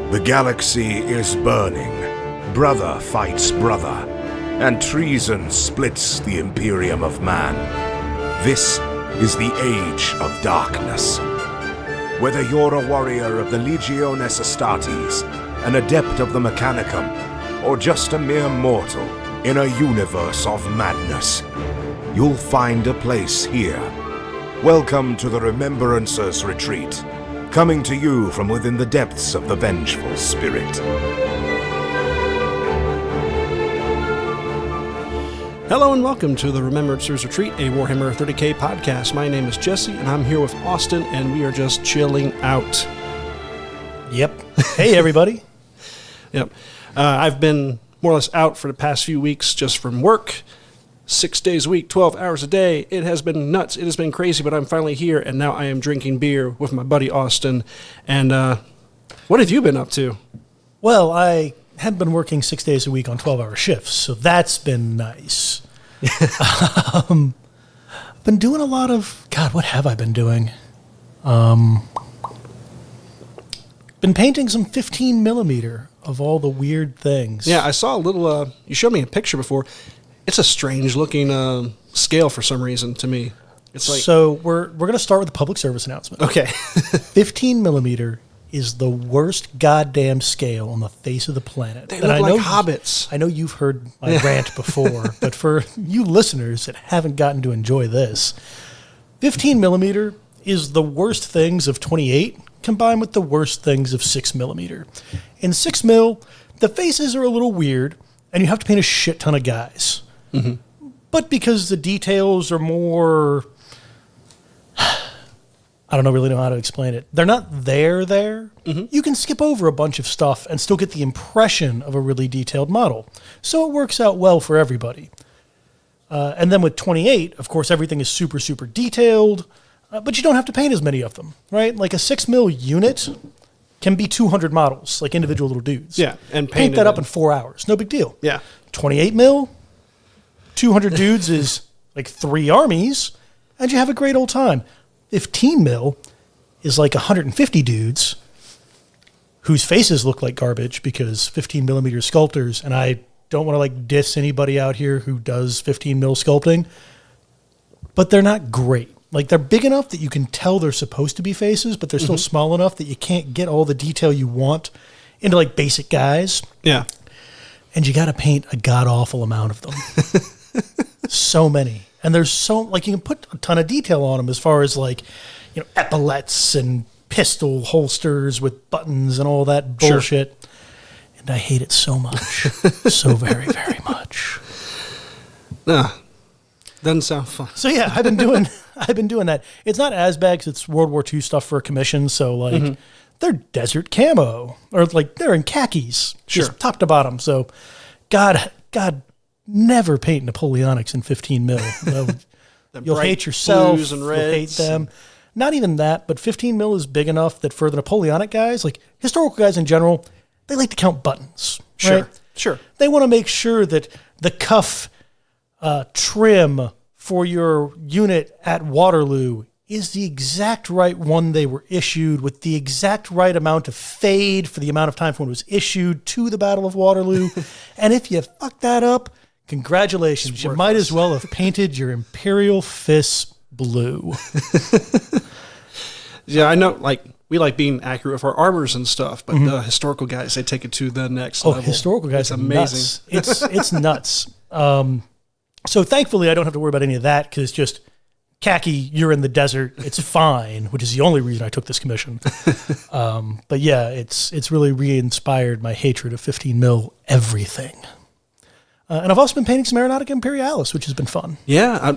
The galaxy is burning. Brother fights brother, and treason splits the Imperium of Man. This is the Age of Darkness. Whether you're a warrior of the Legiones Astartes, an adept of the Mechanicum, or just a mere mortal in a universe of madness, you'll find a place here. Welcome to the Remembrancers Retreat, coming to you from within the depths of the Vengeful Spirit. Hello and welcome to the Remembrancers Retreat, a Warhammer 30k podcast. My name is Jesse, and I'm here with Austin, and we are just chilling out. Yep. Hey, everybody. Yep. I've been more or less out for the past few weeks just from work. 6 days a week, 12 hours a day. It has been nuts. It has been crazy, but I'm finally here, and now I am drinking beer with my buddy Austin. And what have you been up to? Well, I have been working 6 days a week on 12-hour shifts, so that's been nice. I've been doing a lot of... God, what have I been doing? Been painting some 15 millimeter of all the weird things. Yeah, I saw a little... you showed me a picture before. It's a strange-looking scale for some reason to me. It's like So we're going to start with the public service announcement. Okay. 15 millimeter is the worst goddamn scale on the face of the planet. They look like hobbits. I know you've heard my rant before, but for you listeners that haven't gotten to enjoy this, 15 millimeter is the worst things of 28 combined with the worst things of 6 millimeter. In 6 mil, the faces are a little weird, and you have to paint a shit ton of guys. Mm-hmm. But because the details are more... I don't really know how to explain it. They're not there. Mm-hmm. You can skip over a bunch of stuff and still get the impression of a really detailed model. So it works out well for everybody. And then with 28, of course, everything is super, super detailed, but you don't have to paint as many of them, right? Like a 6 mil unit can be 200 models, like individual little dudes. Yeah, and paint that up in 4 hours. No big deal. Yeah. 28 mil, 200 dudes is like 3 armies, and you have a great old time. 15 mil is like 150 dudes whose faces look like garbage because 15 millimeter sculptors, and I don't want to like diss anybody out here who does 15 mil sculpting, but they're not great. Like they're big enough that you can tell they're supposed to be faces, but they're still small enough that you can't get all the detail you want into like basic guys. Yeah. And you got to paint a god-awful amount of them. So many. And there's so, like, you can put a ton of detail on them as far as, like, you know, epaulets and pistol holsters with buttons and all that bullshit. Sure. And I hate it so much. So very, very much. Doesn't sound fun. So, yeah, I've been doing that. It's not as bad because it's World War II stuff for a commission. So, like, they're desert camo. Or, like, they're in khakis. Sure. Just top to bottom. So, God, never paint Napoleonics in 15 mil. You'll hate yourself. Blues and You'll reds. hate them. Not even that, but 15 mil is big enough that for the Napoleonic guys, like historical guys in general, they like to count buttons. Right? Sure. They want to make sure that the cuff trim for your unit at Waterloo is the exact right one they were issued with the exact right amount of fade for the amount of time from when it was issued to the Battle of Waterloo. And if you fuck that up, congratulations. You might as well have painted your Imperial fists blue. Yeah, I know, like, we like being accurate with our armors and stuff, but the historical guys, they take it to the next level. Historical guys are amazing. Nuts. It's nuts. So thankfully, I don't have to worry about any of that because just khaki, you're in the desert, it's fine, which is the only reason I took this commission. But yeah, it's really re-inspired my hatred of 15 mil everything. And I've also been painting some Aeronautica Imperialis, which has been fun. Yeah,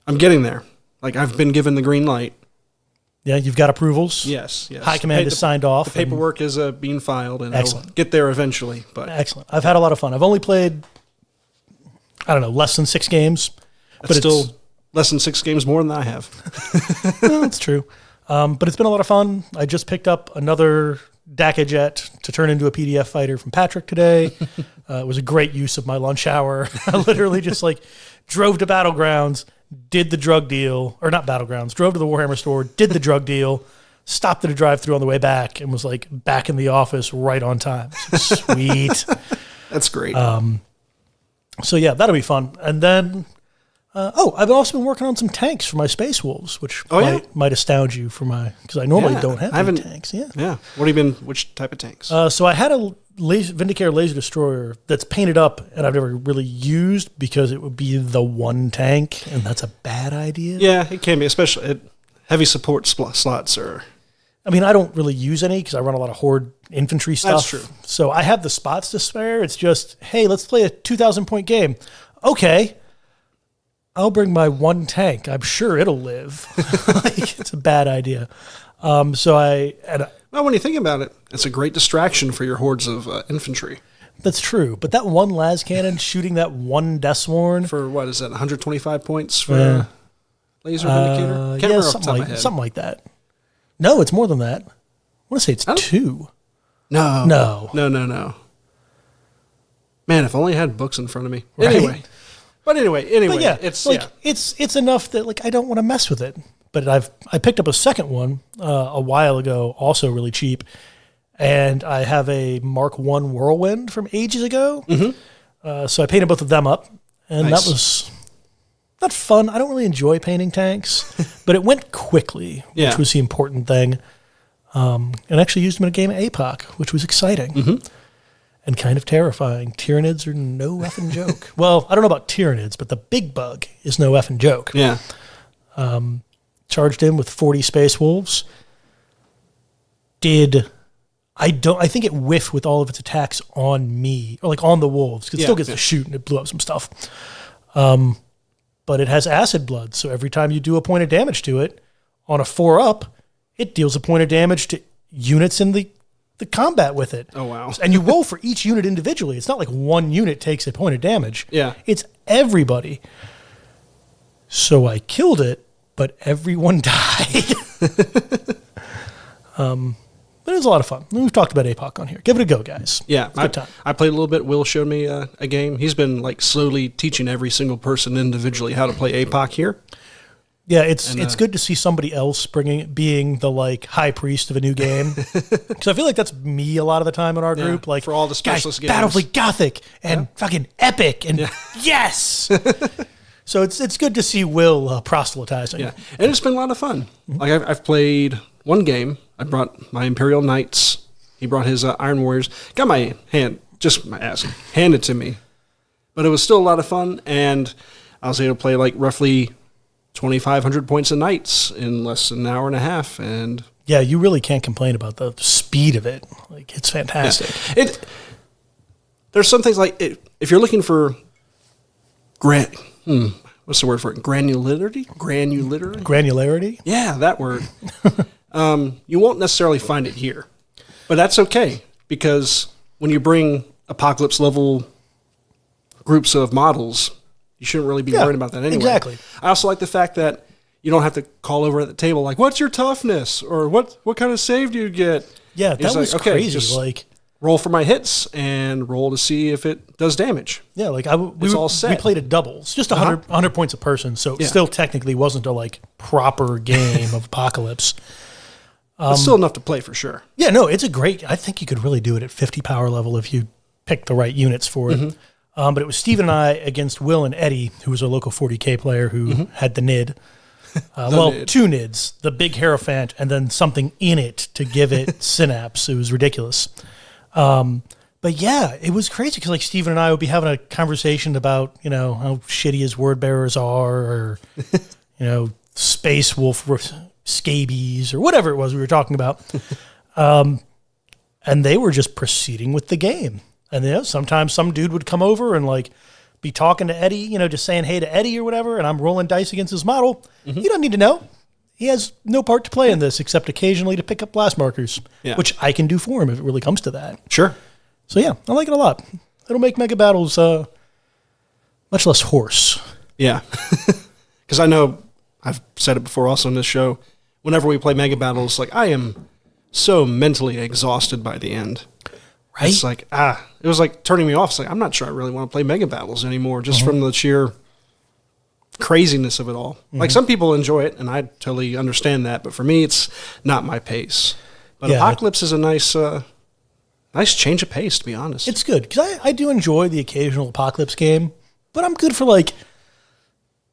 I'm getting there. Like, I've been given the green light. Yeah, you've got approvals? Yes. High command has signed off. The paperwork is being filed, and excellent. I'll get there eventually. But excellent. I've had a lot of fun. I've only played, I don't know, less than 6 games. But still less than 6 games more than I have. No, that's true. But it's been a lot of fun. I just picked up another DACA jet to turn into a PDF fighter from Patrick today. It was a great use of my lunch hour. I literally just like drove to Battlegrounds, did the drug deal, or not Battlegrounds, drove to the Warhammer store, did the drug deal, stopped at a drive-thru on the way back and was like back in the office right on time. So sweet. That's great. So yeah, that'll be fun. And then, I've also been working on some tanks for my Space Wolves, which might astound you because I normally don't have any tanks. Yeah. Yeah. What have you been? Which type of tanks? So I had a Vindicator laser destroyer that's painted up, and I've never really used because it would be the one tank, and that's a bad idea. Yeah, it can be, especially heavy support slots are. I mean, I don't really use any because I run a lot of Horde infantry stuff. That's true. So I have the spots to spare. It's just, hey, let's play a 2,000-point game. Okay. I'll bring my one tank. I'm sure it'll live. It's a bad idea. Well, when you think about it, it's a great distraction for your hordes of infantry. That's true. But that one las cannon shooting that one Deathsworn. For what is that, 125 points for laser Vindicator? Can't remember off the top of my head. Something like that. No, it's more than that. I want to say it's 2. No. No. Man, if only I had books in front of me. Right? Anyway, but yeah, it's it's enough that I don't want to mess with it. But I picked up a second one a while ago, also really cheap, and I have a Mark I Whirlwind from ages ago. Mm-hmm. So I painted both of them up, and that was not fun. I don't really enjoy painting tanks, but it went quickly, which was the important thing. And actually used them in a game of APOC, which was exciting and kind of terrifying. Tyranids are no effing joke. Well, I don't know about Tyranids, but the big bug is no effing joke. Yeah. Charged in with 40 Space Wolves. I think it whiffed with all of its attacks on me, or on the wolves, because it still gets to shoot, and it blew up some stuff. But it has acid blood, so every time you do a point of damage to it, on a 4-up, it deals a point of damage to units in the combat with it. Oh, wow. And you roll for each unit individually. It's not like one unit takes a point of damage. Yeah. It's everybody. So I killed it, but everyone died. But it was a lot of fun. We've talked about APOC on here. Give it a go, guys. Yeah. Good time. I played a little bit. Will showed me a game. He's been slowly teaching every single person individually how to play APOC here. Yeah, it's good to see somebody else being the high priest of a new game, because I feel like that's me a lot of the time in our group. For all the specialist games, Battlefleet Gothic and fucking Epic and yes. So it's good to see Will proselytizing. Yeah, and it's been a lot of fun. I've played one game. I brought my Imperial Knights. He brought his Iron Warriors. Got my ass handed to me, but it was still a lot of fun, and I was able to play roughly 2,500 points of Knights in less than an hour and a half, and yeah, you really can't complain about the speed of it. It's fantastic. Yeah. There's some things if you're looking for what's the word for it? Granularity? Granularity? Yeah, that word. You won't necessarily find it here, but that's okay, because when you bring apocalypse level groups of models, you shouldn't really be worried about that anyway. Exactly. I also like the fact that you don't have to call over at the table what's your toughness, or what kind of save do you get? Yeah, that was crazy. Just roll for my hits and roll to see if it does damage. Yeah, it's all set. We played at doubles, just 100 points a person, so it still technically wasn't a proper game of Apocalypse. It's still enough to play for sure. Yeah, no, it's I think you could really do it at 50 power level if you pick the right units for it. But it was Steven and I against Will and Eddie, who was a local 40K player who had the NID. NID. 2 NIDs, the big Hierophant, and then something in it to give it synapse. It was ridiculous. But yeah, it was crazy because Steven and I would be having a conversation about, how shitty his word bearers are, or, Space Wolf scabies, or whatever it was we were talking about. And they were just proceeding with the game. And sometimes some dude would come over and be talking to Eddie, just saying hey to Eddie or whatever, and I'm rolling dice against his model. He doesn't need to know. He has no part to play in this except occasionally to pick up blast markers, which I can do for him if it really comes to that. Sure. So yeah, I like it a lot. It'll make mega battles much less hoarse. Yeah. Because I know I've said it before also on this show, whenever we play mega battles, I am so mentally exhausted by the end. Right? It's it was turning me off. It's I'm not sure I really want to play mega battles anymore, just from the sheer craziness of it all. Like some people enjoy it, and I totally understand that. But for me, it's not my pace. But Apocalypse is a nice change of pace, to be honest. It's good because I do enjoy the occasional Apocalypse game, but I'm good for like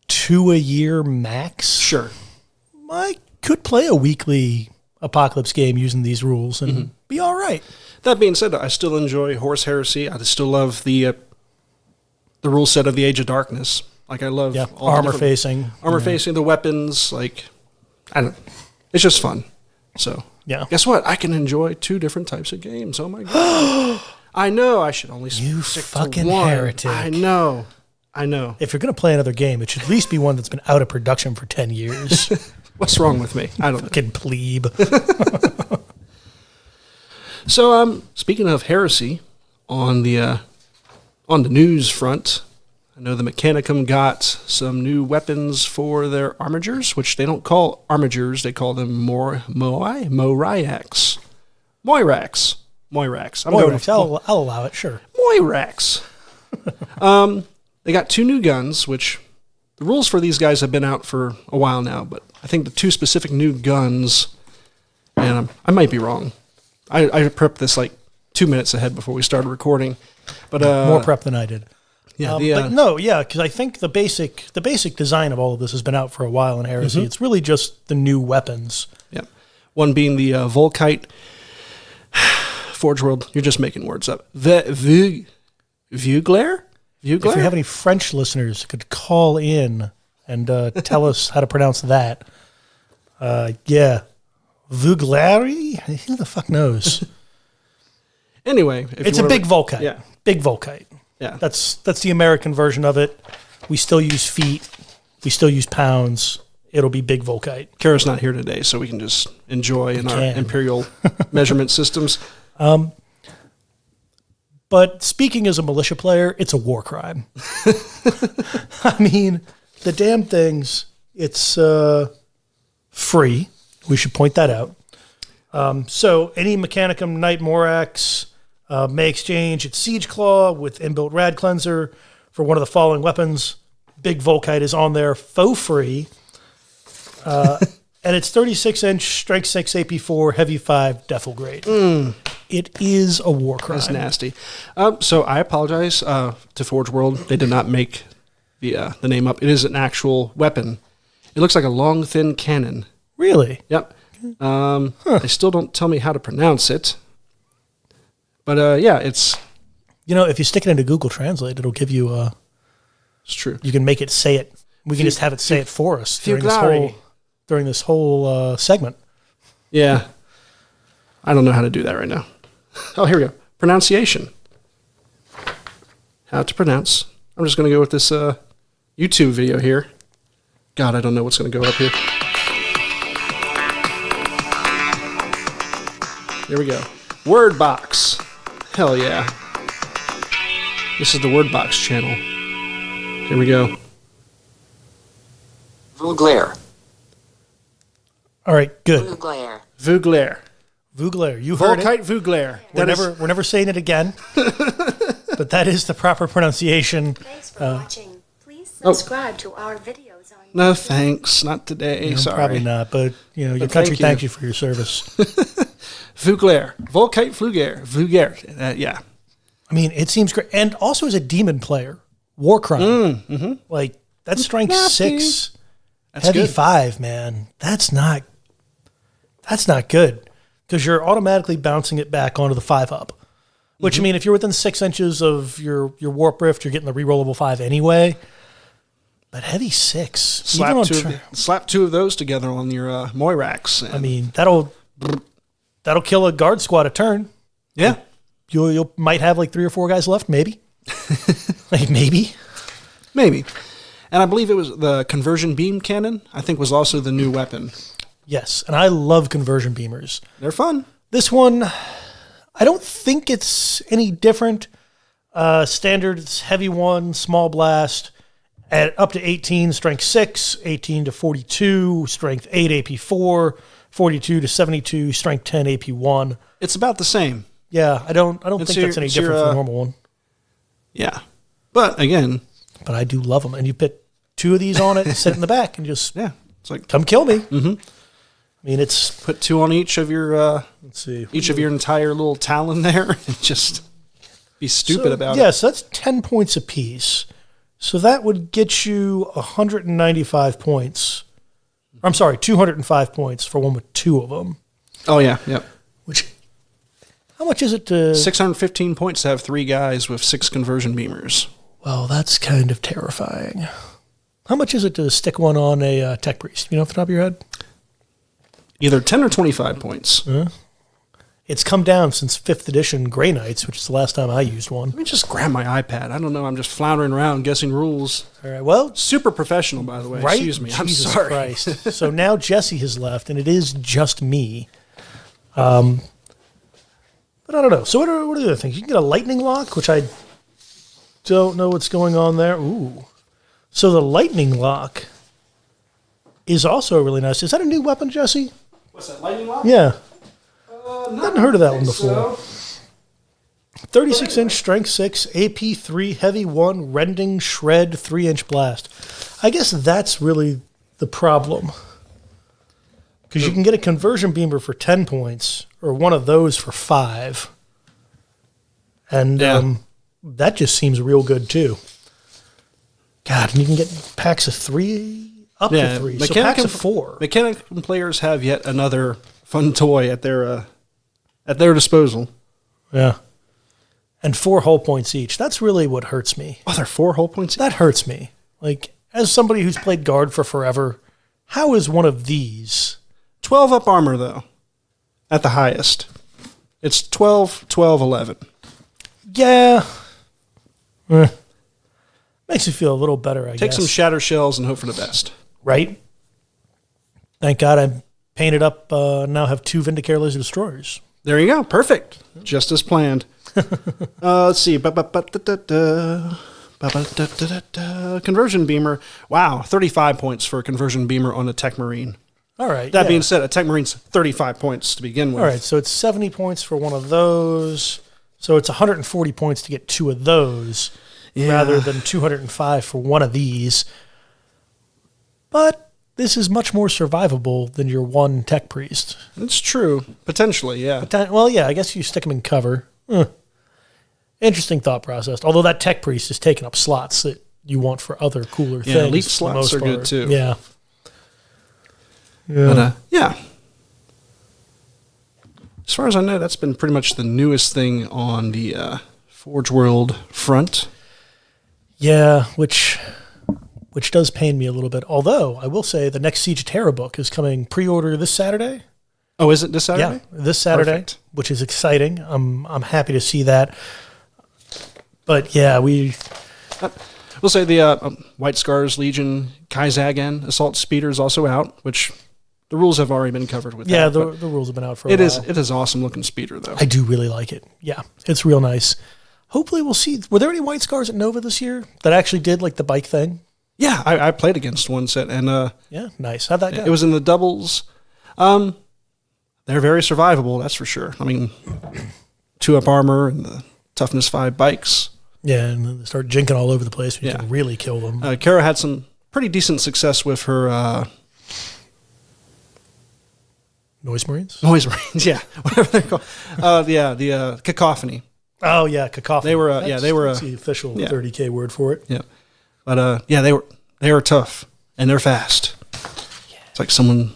2 a year max. Sure. I could play a weekly Apocalypse game using these rules and be all right. That being said, I still enjoy Horus Heresy. I still love the rule set of the Age of Darkness. Like I love all armor facing, the weapons. Like it's just fun. So guess what? I can enjoy 2 different types of games. Oh my god! I know. I should only stick fucking to one. heretic. I know. If you're gonna play another game, it should at least be one that's been out of production for 10 years. What's wrong with me? I don't know. Fucking plebe. So, speaking of heresy, on the news front, I know the Mechanicum got some new weapons for their armigers, which they don't call armigers; they call them Moirax. I'll allow it. Sure. Moirax. They got 2 new guns, which the rules for these guys have been out for a while now, but I think the 2 specific new guns, and I might be wrong. I prepped this like 2 minutes ahead before we started recording, but more prep than I did. Yeah, because I think the basic design of all of this has been out for a while in Heresy. It's really just the new weapons. Yeah, one being the Volkite. Forge World, you're just making words up. The Vugler? If you have any French listeners who could call in and tell us how to pronounce that. Vugleri? Who the fuck knows? Anyway. It's a big Volkite. Yeah. Big Volkite. Yeah. That's the American version of it. We still use feet. We still use pounds. It'll be big Volkite. Kara's not here today, so we can just enjoy in our imperial measurement systems. But speaking as a militia player, it's a war crime. I mean, the damn things, it's free. We should point that out. So any Mechanicum Knight Moirax may exchange its Siege Claw with inbuilt Rad Cleanser for one of the following weapons. Big Volkite is on there, faux free. And it's 36-inch, Strength 6, AP4, Heavy 5, Defil Grade. It is a war crime. That's nasty. So I apologize to Forge World. They did not make the name up. It is an actual weapon. It looks like a long, thin cannon. Really? Yep. They still don't tell me how to pronounce it. But yeah, it's... You know, if you stick it into Google Translate, it'll give you... It's true. You can make it say it. We can just have it say it for us during this whole segment. Yeah. I don't know how to do that right now. Oh, here we go. Pronunciation. How to pronounce. I'm just going to go with this YouTube video here. God, I don't know what's going to go up here. Here we go. Word box. Hell yeah. This is the Word Box channel. Here we go. Vugler. All right, good. Vugler. Vugler. Vugler. You heard Volkite it. Vugler. We're never saying it again. But that is the proper pronunciation. Thanks for watching. Please subscribe to our videos on YouTube. No thanks, not today. No, Sorry. probably not, but your But country thank you. thanks you for your service. Vugler. Volkite Vugler. Yeah. I mean, it seems great. And also as a demon player, war crime. Like, that's strength Nasty. 6, That's heavy good. 5, man. That's not good. Because you're automatically bouncing it back onto the 5-up. Which, I mean, if you're within 6 inches of your warp rift, you're getting the rerollable 5 anyway. But heavy 6. Slap 2 of those together on your Moirax. I mean, that'll kill a guard squad a turn. Yeah. You might have like 3 or 4 guys left, maybe. Maybe. And I believe it was the conversion beam cannon, I think was also the new weapon. Yes, and I love conversion beamers. They're fun. This one, I don't think it's any different. Standard, it's heavy 1, small blast, at up to 18, strength 6, 18 to 42, strength 8, AP4, 42 to 72, strength 10, AP1. It's about the same. Yeah, I don't think that's any different from the normal one. Yeah. But again, But I do love them. And you put 2 of these on it, sit in the back, and just it's like come kill me. Mm-hmm. I mean, it's put 2 on each of your let's see, each of your entire little talon there, and just be stupid about it. Yeah, so that's 10 points apiece. So that would get you 195 points. I'm sorry, 205 points for one with 2 of them. Oh yeah, yep. Which, how much is it to 615 points to have 3 guys with 6 conversion beamers? Well, that's kind of terrifying. How much is it to stick one on a tech priest? You know off the top of your head? Either 10 or 25 points. It's come down since 5th edition Grey Knights, which is the last time I used one. Let me just grab my iPad. I don't know. I'm just floundering around guessing rules. All right, well. Super professional, by the way. Right? Excuse me. I'm Jesus sorry. Christ. So now Jesse has left, and it is just me. But I don't know. So what are the other things? You can get a lightning lock, which I don't know what's going on there. Ooh. So the lightning lock is also really nice. Is that a new weapon, Jesse? What's that, lightning lock? Yeah. No, Hadn't heard of that one before. So. 36-inch strength 6, AP 3, heavy 1, rending, shred, 3-inch blast. I guess that's really the problem. Because you can get a conversion beamer for 10 points, or one of those for 5. And that just seems real good, too. God, and you can get packs of 3, up to 3. So packs of 4. Mechanicum players have yet another fun toy at their disposal. Yeah. And 4 hull points each. That's really what hurts me. Oh, they're 4 hull points? That hurts me. Like, as somebody who's played guard for forever, how is one of these 12 up armor, though, at the highest. It's 12, 12, 11. Yeah. Makes you feel a little better, I guess. Take some shatter shells and hope for the best. Right? Thank God I painted up, now have 2 Vindicare Laser Destroyers. There you go. Perfect. Just as planned. Let's see. Conversion beamer. Wow. 35 points for a conversion beamer on a Tech Marine. All right. That being said, a Tech Marine's 35 points to begin with. All right. So it's 70 points for one of those. So it's 140 points to get 2 of those rather than 205 for one of these. But this is much more survivable than your one Tech Priest. It's true. Potentially, yeah. Well, yeah, I guess you stick them in cover. Interesting thought process. Although that Tech Priest is taking up slots that you want for other cooler things. Elite slots are good too. Yeah. But, yeah. As far as I know, that's been pretty much the newest thing on the Forge World front. Yeah, which does pain me a little bit. Although, I will say the next Siege of Terra book is coming pre-order this Saturday. Oh, is it this Saturday? Yeah, this Saturday, Perfect. Which is exciting. I'm happy to see that. But yeah, we'll say the White Scars Legion Kaizagan Assault Speeder is also out, which the rules have already been covered with. Yeah, that, the rules have been out for a while. It is awesome looking speeder though. I do really like it. Yeah, it's real nice. Hopefully we'll see. Were there any White Scars at Nova this year that actually did like the bike thing? Yeah, I played against one set and yeah, nice. How'd that go? It was in the doubles. They're very survivable, that's for sure. I mean, 2 up armor and the toughness 5 bikes. Yeah, and then they start jinking all over the place. You can really kill them. Kara had some pretty decent success with her Noise Marines? Noise Marines, yeah, whatever they're called. The Cacophony. Oh yeah, Cacophony. They were that's the official 30K word for it. Yeah, but they were tough and they're fast. Yeah. It's like someone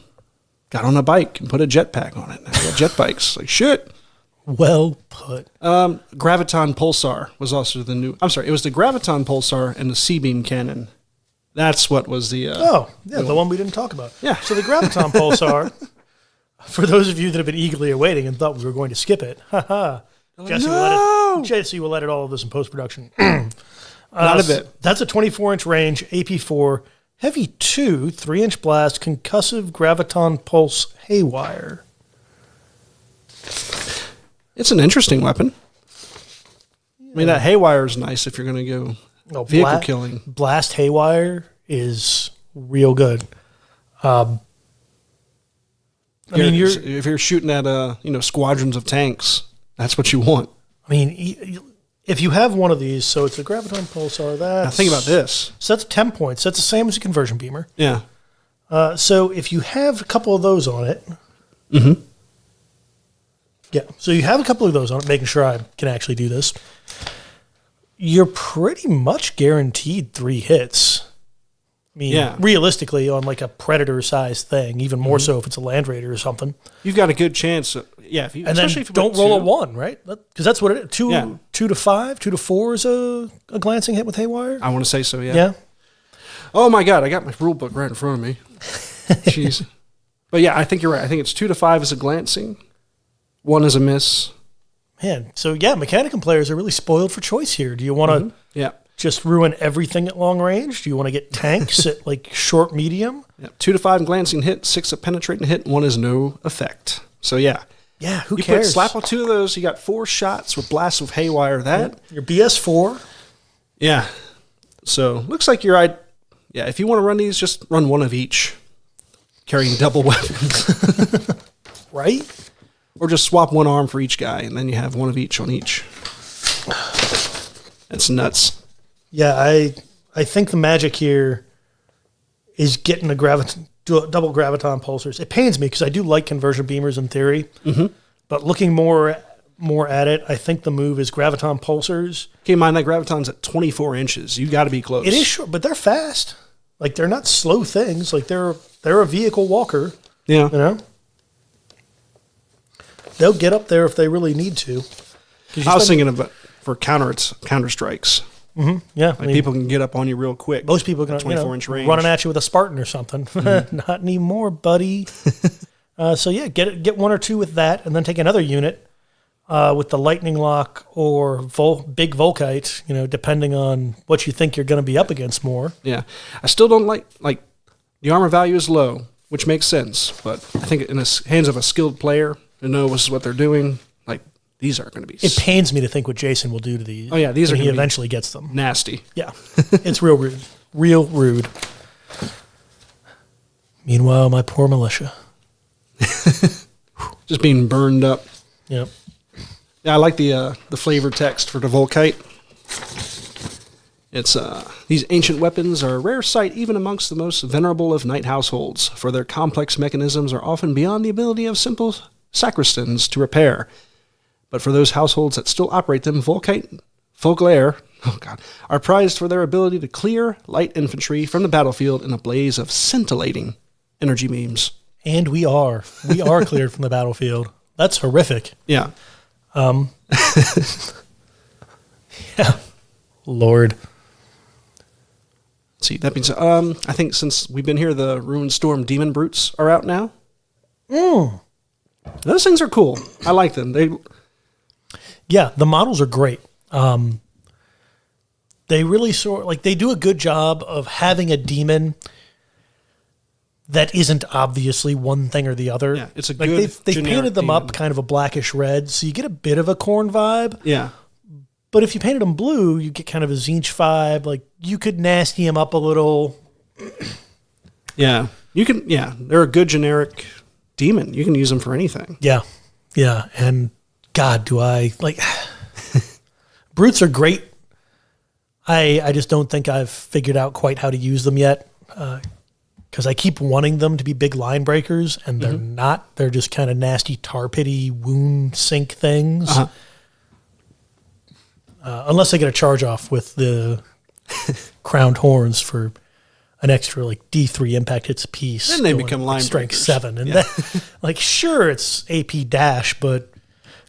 got on a bike and put a jetpack on it. Now they got jet bikes. Like shit. Well put. Graviton Pulsar was also the new. I'm sorry, it was the Graviton Pulsar and the C-beam cannon. That's what was the. The one we didn't talk about. Yeah. So the Graviton Pulsar. For those of you that have been eagerly awaiting and thought we were going to skip it, Jesse will edit all of this in post-production. Not a bit. That's a 24-inch range, AP4, heavy 2, 3-inch blast, concussive graviton pulse haywire. It's an interesting weapon. I mean, that haywire is nice if you're going to go vehicle killing. Blast haywire is real good. If you're shooting at squadrons of tanks, that's what you want. I mean, if you have one of these, so it's a graviton pulsar. Now think about this. So that's 10 points. That's the same as a conversion beamer. Yeah. So if you have a couple of those on it, yeah. So you have a couple of those on it, making sure I can actually do this. You're pretty much guaranteed 3 hits. I mean, realistically, on like a predator-sized thing, even more so if it's a land raider or something. You've got a good chance. If you, and then if you don't roll a 1, right? Because that's what it is. 2 to 5, 2 to 4 is a glancing hit with Haywire. I want to say so. Yeah. Yeah. Oh my God! I got my rule book right in front of me. Jeez. But yeah, I think you're right. I think it's 2 to 5 is a glancing, 1 is a miss. Man, so yeah, Mechanicum players are really spoiled for choice here. Do you want to just ruin everything at long range? Do you want to get tanks at like short, medium? 2 to 5 glancing hit, 6 a penetrating hit, 1 is no effect. So yeah. Yeah, who you cares? Slap on 2 of those, you got 4 shots with blasts with Haywire. That your BS4. Yeah. So looks like you're right. Yeah, if you want to run these, just run 1 of each, carrying double weapons. Right? Or just swap 1 arm for each guy, and then you have 1 of each on each. That's nuts. Yeah, I think the magic here is getting double graviton pulsars. It pains me because I do like conversion beamers in theory, but looking more at it, I think the move is graviton pulsars. Keep in mind that graviton's at 24 inches. You got to be close. It is short, but they're fast. Like they're not slow things. Like they're a vehicle walker. Yeah, you know. They'll get up there if they really need to. I was thinking about for counter strikes. Yeah, like people can get up on you real quick. Most people can 24-inch range, running at you with a Spartan or something. Not anymore, buddy. So yeah, get 1 or 2 with that, and then take another unit with the lightning lock or big Volkite. Depending on what you think you're going to be up against more. Yeah, I still don't like the armor value is low, which makes sense, but I think in the hands of a skilled player who knows what they're doing, like these are going to be. It pains me to think what Jason will do to these. Oh yeah, these are. He eventually gets them. Nasty. Yeah, it's real rude. Real rude. Meanwhile, my poor militia, just being burned up. Yep. Yeah, I like the flavor text for the Volkite. It's these ancient weapons are a rare sight even amongst the most venerable of knight households, for their complex mechanisms are often beyond the ability of simple sacristans to repair. But for those households that still operate them, Volkite, are prized for their ability to clear light infantry from the battlefield in a blaze of scintillating energy beams. And we are cleared from the battlefield. That's horrific. Yeah. Yeah. Lord. Let's see, that means I think since we've been here, the Ruined Storm Demon Brutes are out now. Those things are cool. I like them. Yeah, the models are great. They really they do a good job of having a demon that isn't obviously one thing or the other. Yeah, it's a good they've painted them up kind of a blackish red, so you get a bit of a Khorne vibe. Yeah. But if you painted them blue, you get kind of a Tzeentch vibe. Like, you could nasty them up a little. Yeah. They're a good generic demon. You can use them for anything. Yeah. Yeah. And God, do I like brutes are great. I just don't think I've figured out quite how to use them yet. Because I keep wanting them to be big line breakers, and they're not. They're just kind of nasty tar pity wound sink things. Unless I get a charge off with the crowned horns for an extra D3 impact hits a piece. Then they become line strength breakers. 7. And sure, it's AP dash, but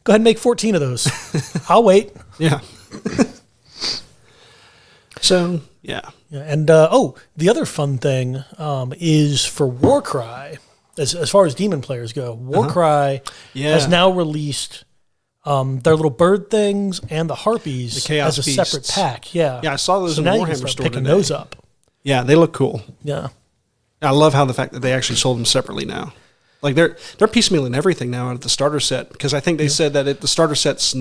go ahead and make 14 of those. I'll wait. Yeah. So, yeah. And, the other fun thing is for Warcry, as far as demon players go, Warcry has now released their little bird things and the harpies the Chaos as a Beasts. separate pack. Yeah. Yeah, I saw those in the now Warhammer you can start store picking today. those up. Yeah, they look cool. Yeah. I love how the fact that they actually sold them separately now. Like they're piecemealing everything now out of the starter set, because I think they said that the starter set's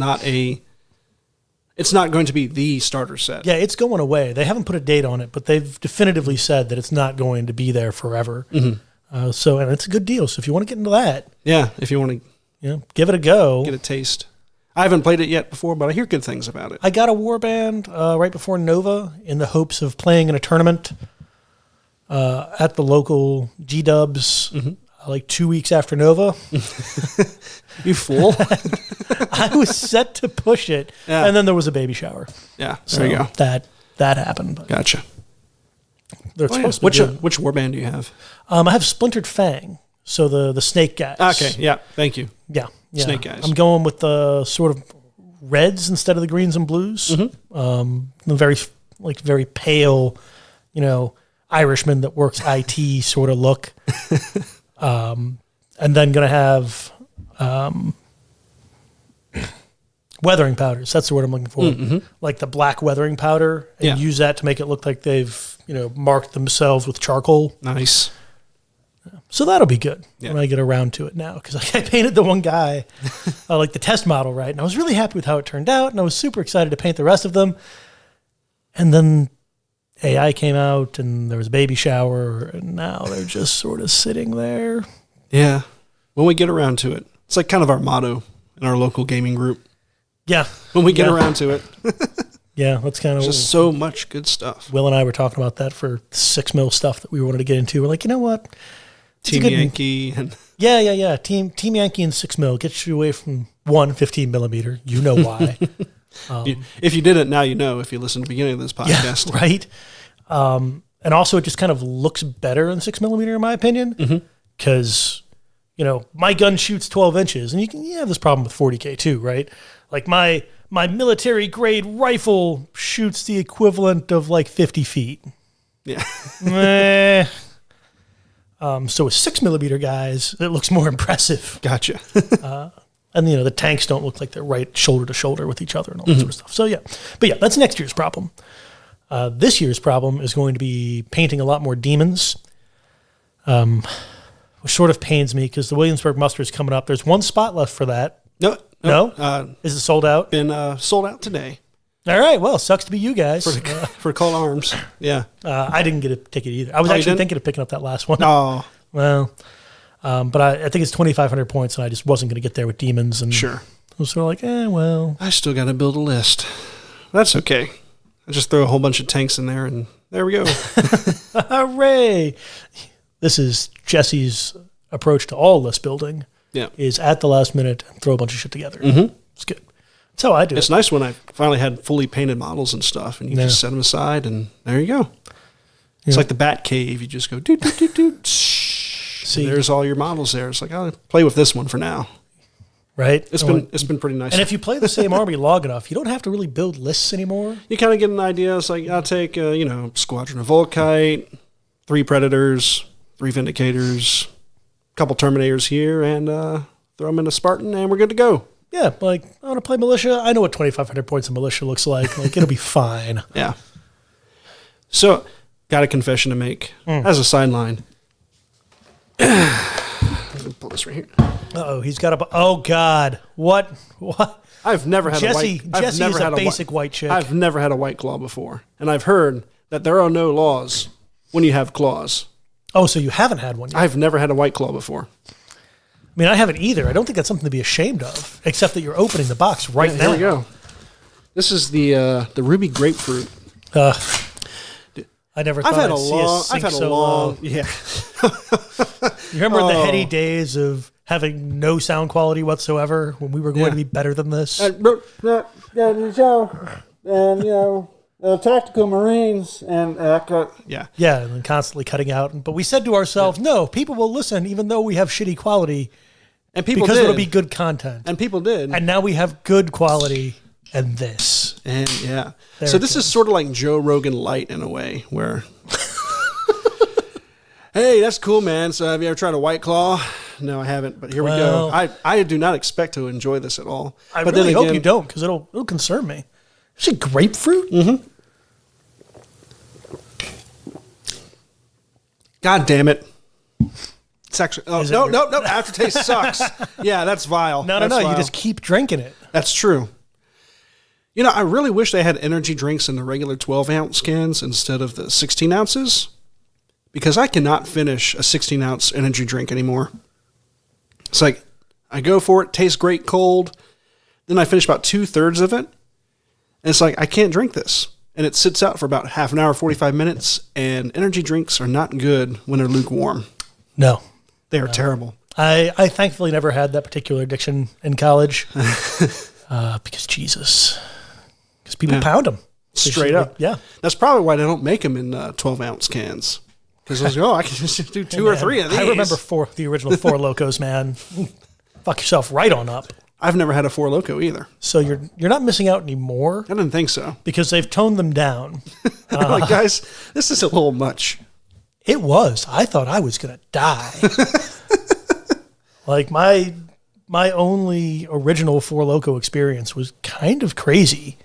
it's not going to be the starter set. Yeah, it's going away. They haven't put a date on it, but they've definitively said that it's not going to be there forever. And it's a good deal. So if you want to get into that, Yeah, if you want to give it a go. get a taste. I haven't played it yet before, but I hear good things about it. I got a warband right before Nova in the hopes of playing in a tournament at the local G-Dubs like 2 weeks after Nova. You fool. I was set to push it, and then there was a baby shower. Yeah, So there you go. That happened. But Gotcha. they're supposed to be good. Which warband do you have? I have Splintered Fang, so the snake guys. Okay, yeah, thank you. Yeah. Snake guys. I'm going with the sort of reds instead of the greens and blues. The very pale, Irishman that works IT sort of look. And then going to have weathering powders. That's the word I'm looking for. Like the black weathering powder, and use that to make it look like they've marked themselves with charcoal. Nice. So that'll be good when I get around to it now, because I painted the one guy, like the test model, right? And I was really happy with how it turned out, and I was super excited to paint the rest of them. And then AI came out, and there was a baby shower, and now they're just sort of sitting there. Yeah. When we get around to it. It's like kind of our motto in our local gaming group. Yeah. When we get around to it. Yeah, that's kind of just so much good stuff. Will and I were talking about that for 6 mil stuff that we wanted to get into. We're like, you know what? Team Yankee. And Yeah. Team Yankee and 6 mil gets you away from 15 millimeter. You know why. If you didn't, now you know if you listen to the beginning of this podcast. Yeah, right. And also it just kind of looks better in 6 millimeter, in my opinion, because, my gun shoots 12 inches, and you have this problem with 40K too, right? Like my military grade rifle shoots the equivalent of like 50 feet. Yeah. So with 6 millimeter guys, it looks more impressive. Gotcha. And the tanks don't look like they're right shoulder to shoulder with each other and all that sort of stuff. So but that's next year's problem. This year's problem is going to be painting a lot more demons, which sort of pains me because the Williamsburg muster is coming up. There's one spot left for that. No? Is it sold out? Been sold out today. All right. Well, sucks to be you guys. For Call Arms. Yeah. I didn't get a ticket either. I was actually thinking of picking up that last one. Oh. Well, but I think it's 2,500 points, and I just wasn't going to get there with demons. And sure. I was sort of like, well. I still got to build a list. That's okay. I just throw a whole bunch of tanks in there, and there we go. Hooray! This is Jesse's approach to all list building. Yeah. Is at the last minute throw a bunch of shit together. It's good. That's how I do it. It's nice when I finally had fully painted models and stuff, and you just set them aside, and there you go. It's like the Bat Cave. You just go, doot, doot, doot, doot. See, there's all your models there. It's like, I'll play with this one for now. Right? It's been pretty nice. And if you play the same army long enough, you don't have to really build lists anymore. You kind of get an idea. It's like, I'll take, Squadron of Volkite, 3 Predators, 3 Vindicators, a couple Terminators here, and throw them in a Spartan, and we're good to go. Yeah, like, I want to play militia. I know what 2,500 points of militia looks like. Like, it'll be fine. Yeah. So, got a confession to make as a sideline. Let me pull this right here. Uh-oh, he's got a... Oh, God. What? I've never had a white... Jesse is a basic white chick. I've never had a white claw before. And I've heard that there are no laws when you have claws. Oh, so you haven't had one yet? I've never had a white claw before. I mean, I haven't either. I don't think that's something to be ashamed of, except that you're opening the box right now. There we go. This is the ruby grapefruit. I never thought I'd see a sink so long. Yeah. You remember the heady days of having no sound quality whatsoever when we were going to be better than this? Tactical Marines and and then constantly cutting out. But we said to ourselves, no, people will listen even though we have shitty quality, and people because did. it'll be good content. And people did. And now we have good quality and this. And so this is sort of like Joe Rogan light in a way, where hey, that's cool, man. So have you ever tried a White Claw? No, I haven't, but here we go. I do not expect to enjoy this at all. I really hope you don't, because it'll concern me. Is it grapefruit? Mm-hmm. God damn it. It's actually... Oh, no. Aftertaste sucks. Yeah, that's vile. No. You just keep drinking it. That's true. I really wish they had energy drinks in the regular 12-ounce cans instead of the 16 ounces, because I cannot finish a 16-ounce energy drink anymore. It's like, I go for it, tastes great cold, Then I finish about 2/3 of it, and it's like, I can't drink this. And it sits out for about half an hour, 45 minutes, and energy drinks are not good when they're lukewarm. No. They are terrible. I thankfully never had that particular addiction in college because Jesus. Because people pound them. Straight up. Yeah. That's probably why they don't make them in 12-ounce cans. Because I was like, I can just do two or three of these. I remember the original Four Locos, man. Fuck yourself right on up. I've never had a Four Loko either. So you're not missing out anymore. I didn't think so. Because they've toned them down. Like, guys, this is a little much. It was. I thought I was going to die. Like, my only original Four Loko experience was kind of crazy.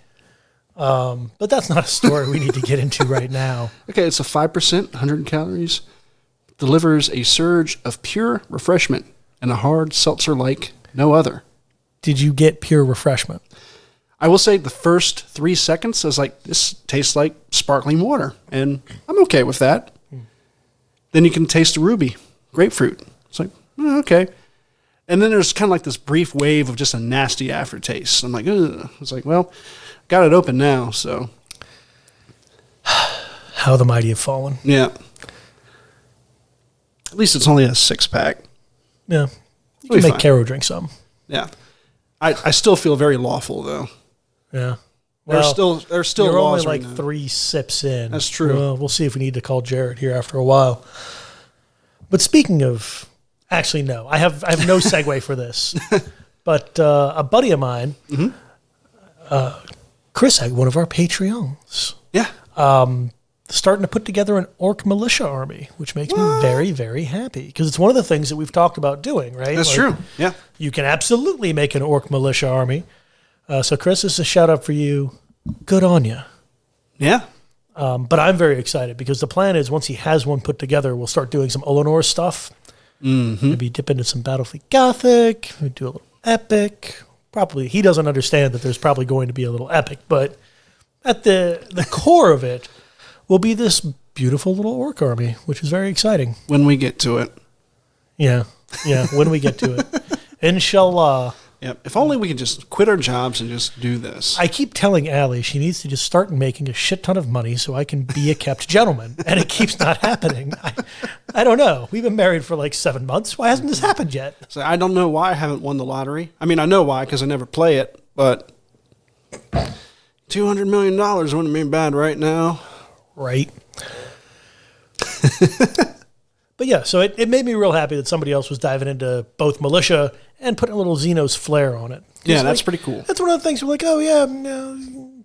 But that's not a story we need to get into right now. Okay, it's a 5%, 100 calories. Delivers a surge of pure refreshment and a hard seltzer like no other. Did you get pure refreshment? I will say the first 3 seconds, I was like, this tastes like sparkling water. And I'm okay with that. Then you can taste the ruby, grapefruit. It's like, okay. And then there's kind of like this brief wave of just a nasty aftertaste. I'm like, ugh. It's like, well, got it open now, so. How the mighty have fallen. Yeah. At least it's only a 6-pack. Yeah. You It'll can be make fine. Caro drink some. Yeah. I still feel very lawful, though. Yeah. They're still you're laws only like right now. 3 sips in. That's true. Well, we'll see if we need to call Jared here after a while. But speaking of, actually, no, I have no segue for this. But a buddy of mine, Chris, one of our Patreons, Yeah. starting to put together an orc militia army, which makes me very, very happy because it's one of the things that we've talked about doing, right? That's true. Yeah. You can absolutely make an orc militia army. So, Chris, this is a shout out for you. Good on you. Yeah. But I'm very excited because the plan is once he has one put together, we'll start doing some Olenor stuff. Mm-hmm. Maybe dip into some Battlefleet Gothic. Maybe do a little epic. Probably he doesn't understand that there's probably going to be a little epic, but at the core of it will be this beautiful little orc army, which is very exciting. When we get to it. Yeah, when we get to it. Inshallah. Yeah. If only we could just quit our jobs and just do this. I keep telling Allie she needs to just start making a shit ton of money so I can be a kept gentleman, and it keeps not happening. I don't know. We've been married for like 7 months. Why hasn't this happened yet? So I don't know why I haven't won the lottery. I mean, I know why because I never play it, but $200 million wouldn't be bad right now. Right. But yeah, so it made me real happy that somebody else was diving into both militia and putting a little Xenos flair on it. Yeah, that's pretty cool. That's one of the things we're like, oh yeah,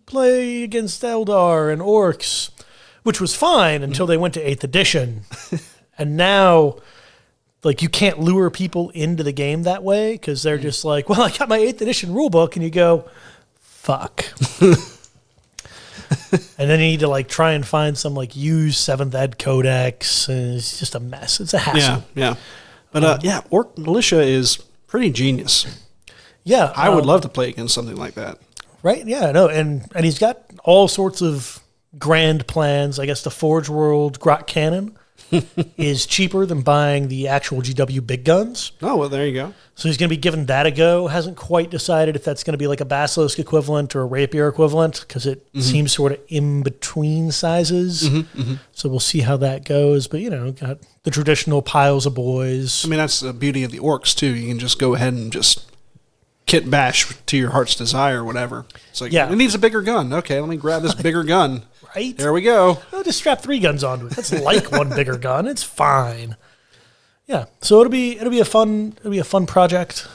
play against Eldar and orcs, which was fine until they went to 8th edition. And now, like, you can't lure people into the game that way because they're just like, well, I got my 8th edition rulebook, and you go, fuck. And then you need to like try and find some like used 7th ed codex, and it's just a mess. It's a hassle. Yeah. But orc militia is pretty genius. Yeah, I would love to play against something like that. Right? Yeah, no, and he's got all sorts of grand plans. I guess the Forge World Grot Cannon is cheaper than buying the actual GW big guns. Oh, well, there you go. So he's going to be giving that a go. Hasn't quite decided if that's going to be like a Basilisk equivalent or a Rapier equivalent because it seems sort of in between sizes. So we'll see how that goes. But, got the traditional piles of boys. I mean, that's the beauty of the orcs, too. You can just go ahead and just kit bash to your heart's desire or whatever. It's like, it needs a bigger gun. Okay, let me grab this bigger gun. Right? There we go. I'll just strap 3 guns onto it. That's like one bigger gun. It's fine. Yeah, so it'll be a fun project,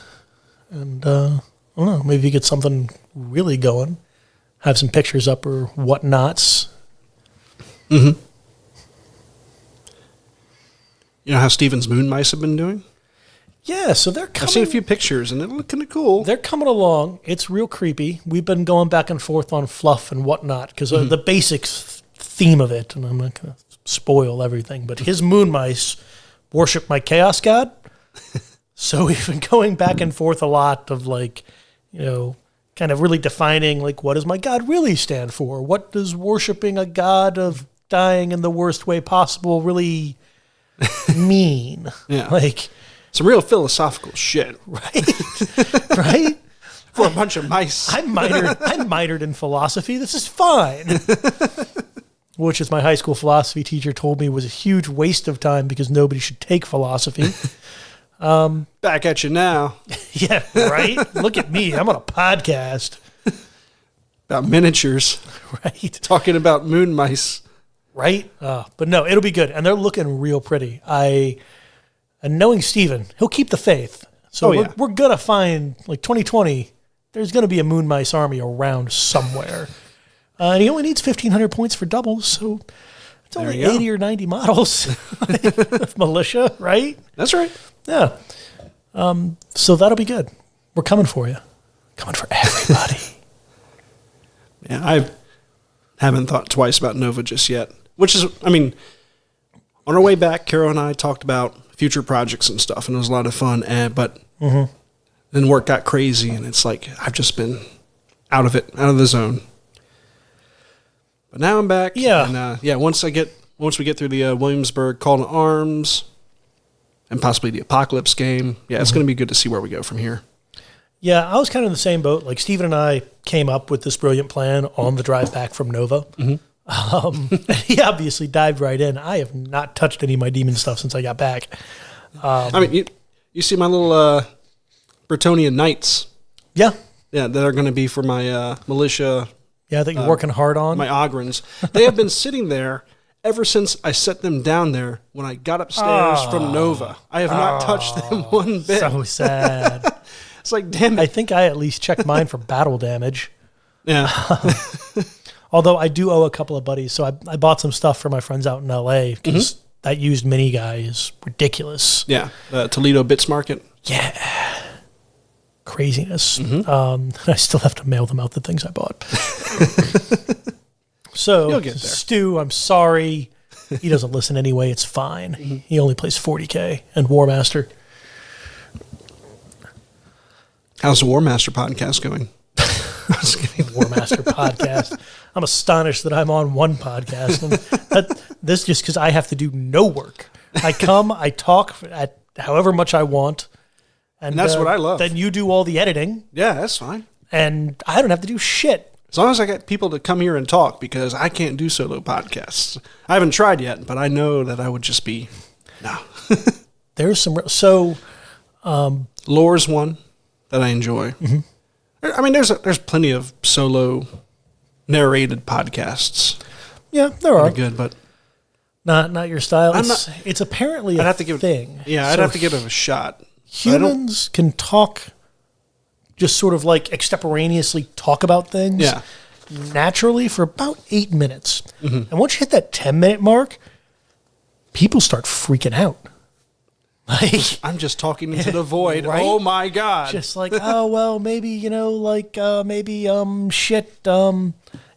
and I don't know, maybe get something really going, have some pictures up or whatnots. You know how Steven's moon mice have been doing? Yeah, so they're coming. I've seen a few pictures, and they look kind of cool. They're coming along. It's real creepy. We've been going back and forth on fluff and whatnot because the basic theme of it, and I'm not going to spoil everything, but his moon mice worship my chaos god. So we've been going back and forth a lot of like, kind of really defining like, what does my god really stand for? What does worshiping a god of dying in the worst way possible really mean? Yeah. Like some real philosophical shit. Right? Right? for a bunch of mice. I minored in philosophy. This is fine. Which, as my high school philosophy teacher told me, was a huge waste of time because nobody should take philosophy. Back at you now. Yeah, right? Look at me. I'm on a podcast. About miniatures. Right. Talking about moon mice. Right? But no, it'll be good. And they're looking real pretty. And knowing Steven, he'll keep the faith. So we're going to find, like 2020, there's going to be a moon mice army around somewhere. And he only needs 1,500 points for doubles, so it's only 80 or 90 models of militia, right? That's right. Yeah. So that'll be good. We're coming for you. Coming for everybody. Yeah, I haven't thought twice about Nova just yet. Which is, I mean, on our way back, Carol and I talked about future projects and stuff, and it was a lot of fun. But then work got crazy, and it's like I've just been out of the zone. But now I'm back. Yeah. And once we get through the Williamsburg Call to Arms and possibly the Apocalypse game, it's going to be good to see where we go from here. Yeah, I was kind of in the same boat. Like, Steven and I came up with this brilliant plan on the drive back from Nova. He obviously dived right in. I have not touched any of my demon stuff since I got back. I mean, you see my little Bretonian Knights. Yeah. Yeah, that are going to be for my militia. Yeah, that you're working hard on. My Ogrins. They have been sitting there ever since I set them down there when I got upstairs from Nova. I have not touched them one bit. So sad. It's like, damn it. I think I at least checked mine for battle damage. Yeah. Although I do owe a couple of buddies, so I bought some stuff for my friends out in L.A. because that used mini guy is ridiculous. Yeah, Toledo Bits Market. Yeah. Craziness. I still have to mail them out the things I bought. So, You'll get there. Stu, I'm sorry. He doesn't listen anyway. It's fine. He only plays 40K and War Master. How's the War Master podcast going? I was kidding. War Master podcast. I'm astonished that I'm on one podcast. And this just because I have to do no work. I come, I talk at however much I want. And that's what I love. Then you do all the editing. Yeah, that's fine. And I don't have to do shit. As long as I get people to come here and talk, because I can't do solo podcasts. I haven't tried yet, but I know that I would just be, no. There's some, so. Lore's one that I enjoy. I mean, there's plenty of solo narrated podcasts. Yeah, there are. Good, but not your style. It's apparently I'd have to give thing. I'd have to give it a shot. Humans can talk, just sort of like extemporaneously talk about things naturally for about 8 minutes. And once you hit that 10-minute mark, people start freaking out. Like, I'm just talking into the void. Right? Oh my God. Just like, oh, well, maybe, shit.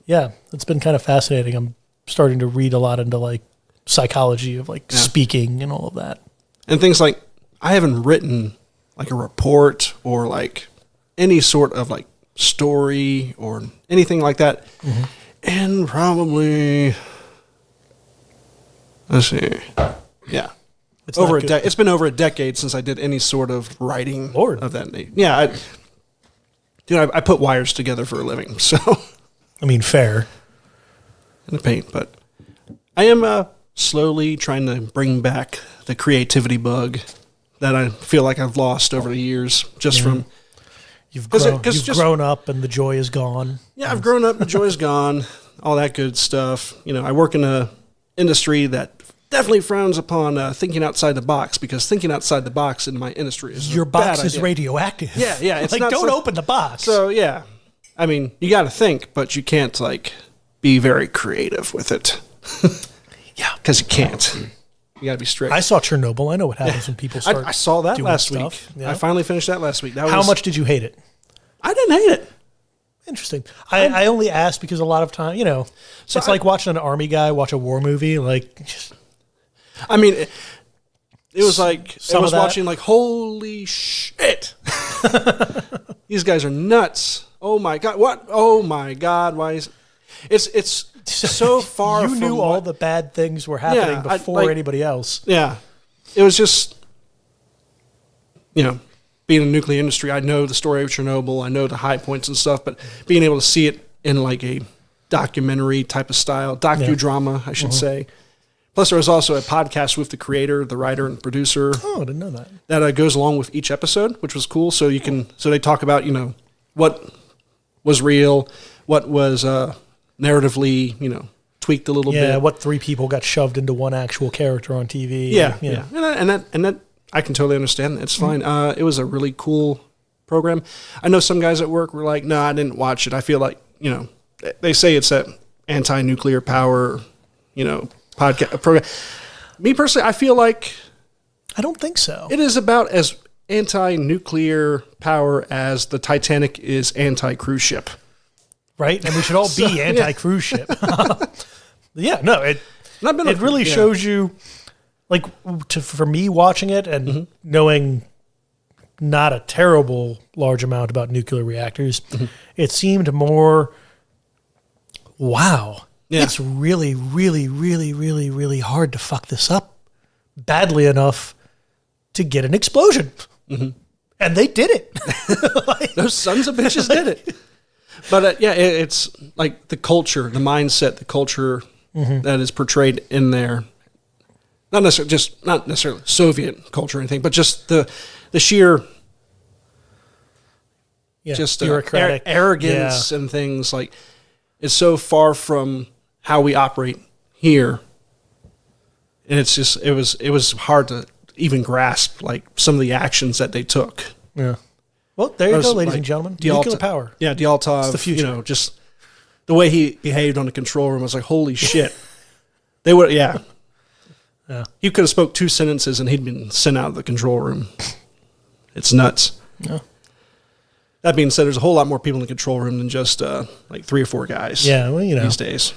Yeah, it's been kind of fascinating. I'm starting to read a lot into like psychology of like speaking and all of that. And things like, I haven't written like a report or like any sort of like story or anything like that. And probably, let's see. Yeah. It's been over a decade since I did any sort of writing of that nature. Yeah. I put wires together for a living. So, I mean, fair. In the paint, but I am slowly trying to bring back the creativity bug that I feel like I've lost over the years just from... You've grown up and the joy is gone. Yeah, I've grown up, the joy is gone, all that good stuff. You know, I work in a industry that definitely frowns upon thinking outside the box, because thinking outside the box in my industry is your box is radioactive. Yeah. It's like, not don't open the box. So, yeah. I mean, you got to think, but you can't, like, be very creative with it. Yeah. Because you can't. You got to be strict. I saw Chernobyl. I know what happens when people start I saw that doing last stuff. week. Yeah. I finally finished that last week. How much did you hate it? I didn't hate it. Interesting. I only asked because a lot of time, it's like watching an army guy watch a war movie. Like, I mean, it was like, I was watching like, holy shit. These guys are nuts. Oh my God. What? Oh my God. Why is it's so far you from knew all the bad things were happening before anybody else. Yeah. It was just, being in the nuclear industry, I know the story of Chernobyl. I know the high points and stuff, but being able to see it in like a documentary type of style, docudrama, I should say. Plus, there was also a podcast with the creator, the writer, and producer. Oh, I didn't know that. That goes along with each episode, which was cool. So they talk about, what was real, what was narratively, tweaked a little bit. Yeah, what 3 people got shoved into one actual character on TV. Yeah. And that I can totally understand. It's fine. It was a really cool program. I know some guys at work were like, no, I didn't watch it. I feel like, they say it's that anti-nuclear power, podcast program. Me personally, I feel like I don't think so. it is about as anti-nuclear power as the Titanic is anti-cruise ship. Right? And we should all be anti-cruise ship. Yeah, no, it really shows you, like, for me watching it and knowing not a terrible large amount about nuclear reactors, it seemed more, wow, it's really, really, really, really, really hard to fuck this up badly enough to get an explosion. And they did it. Those sons of bitches did it. But it's like the culture, the mindset, the culture that is portrayed in there. Not necessarily Soviet culture or anything, but just the sheer bureaucratic arrogance and things like it's so far from how we operate here. And it's just it was hard to even grasp like some of the actions that they took. Yeah. Well, there you go, ladies and gentlemen. Nuclear power. Yeah, Dyaltov. It's the future. Just the way he behaved on the control room was like, holy shit. They would, yeah. He could have spoke 2 sentences and he'd been sent out of the control room. It's nuts. Yeah. That being said, there's a whole lot more people in the control room than just like 3 or 4 guys. Yeah, well, these days.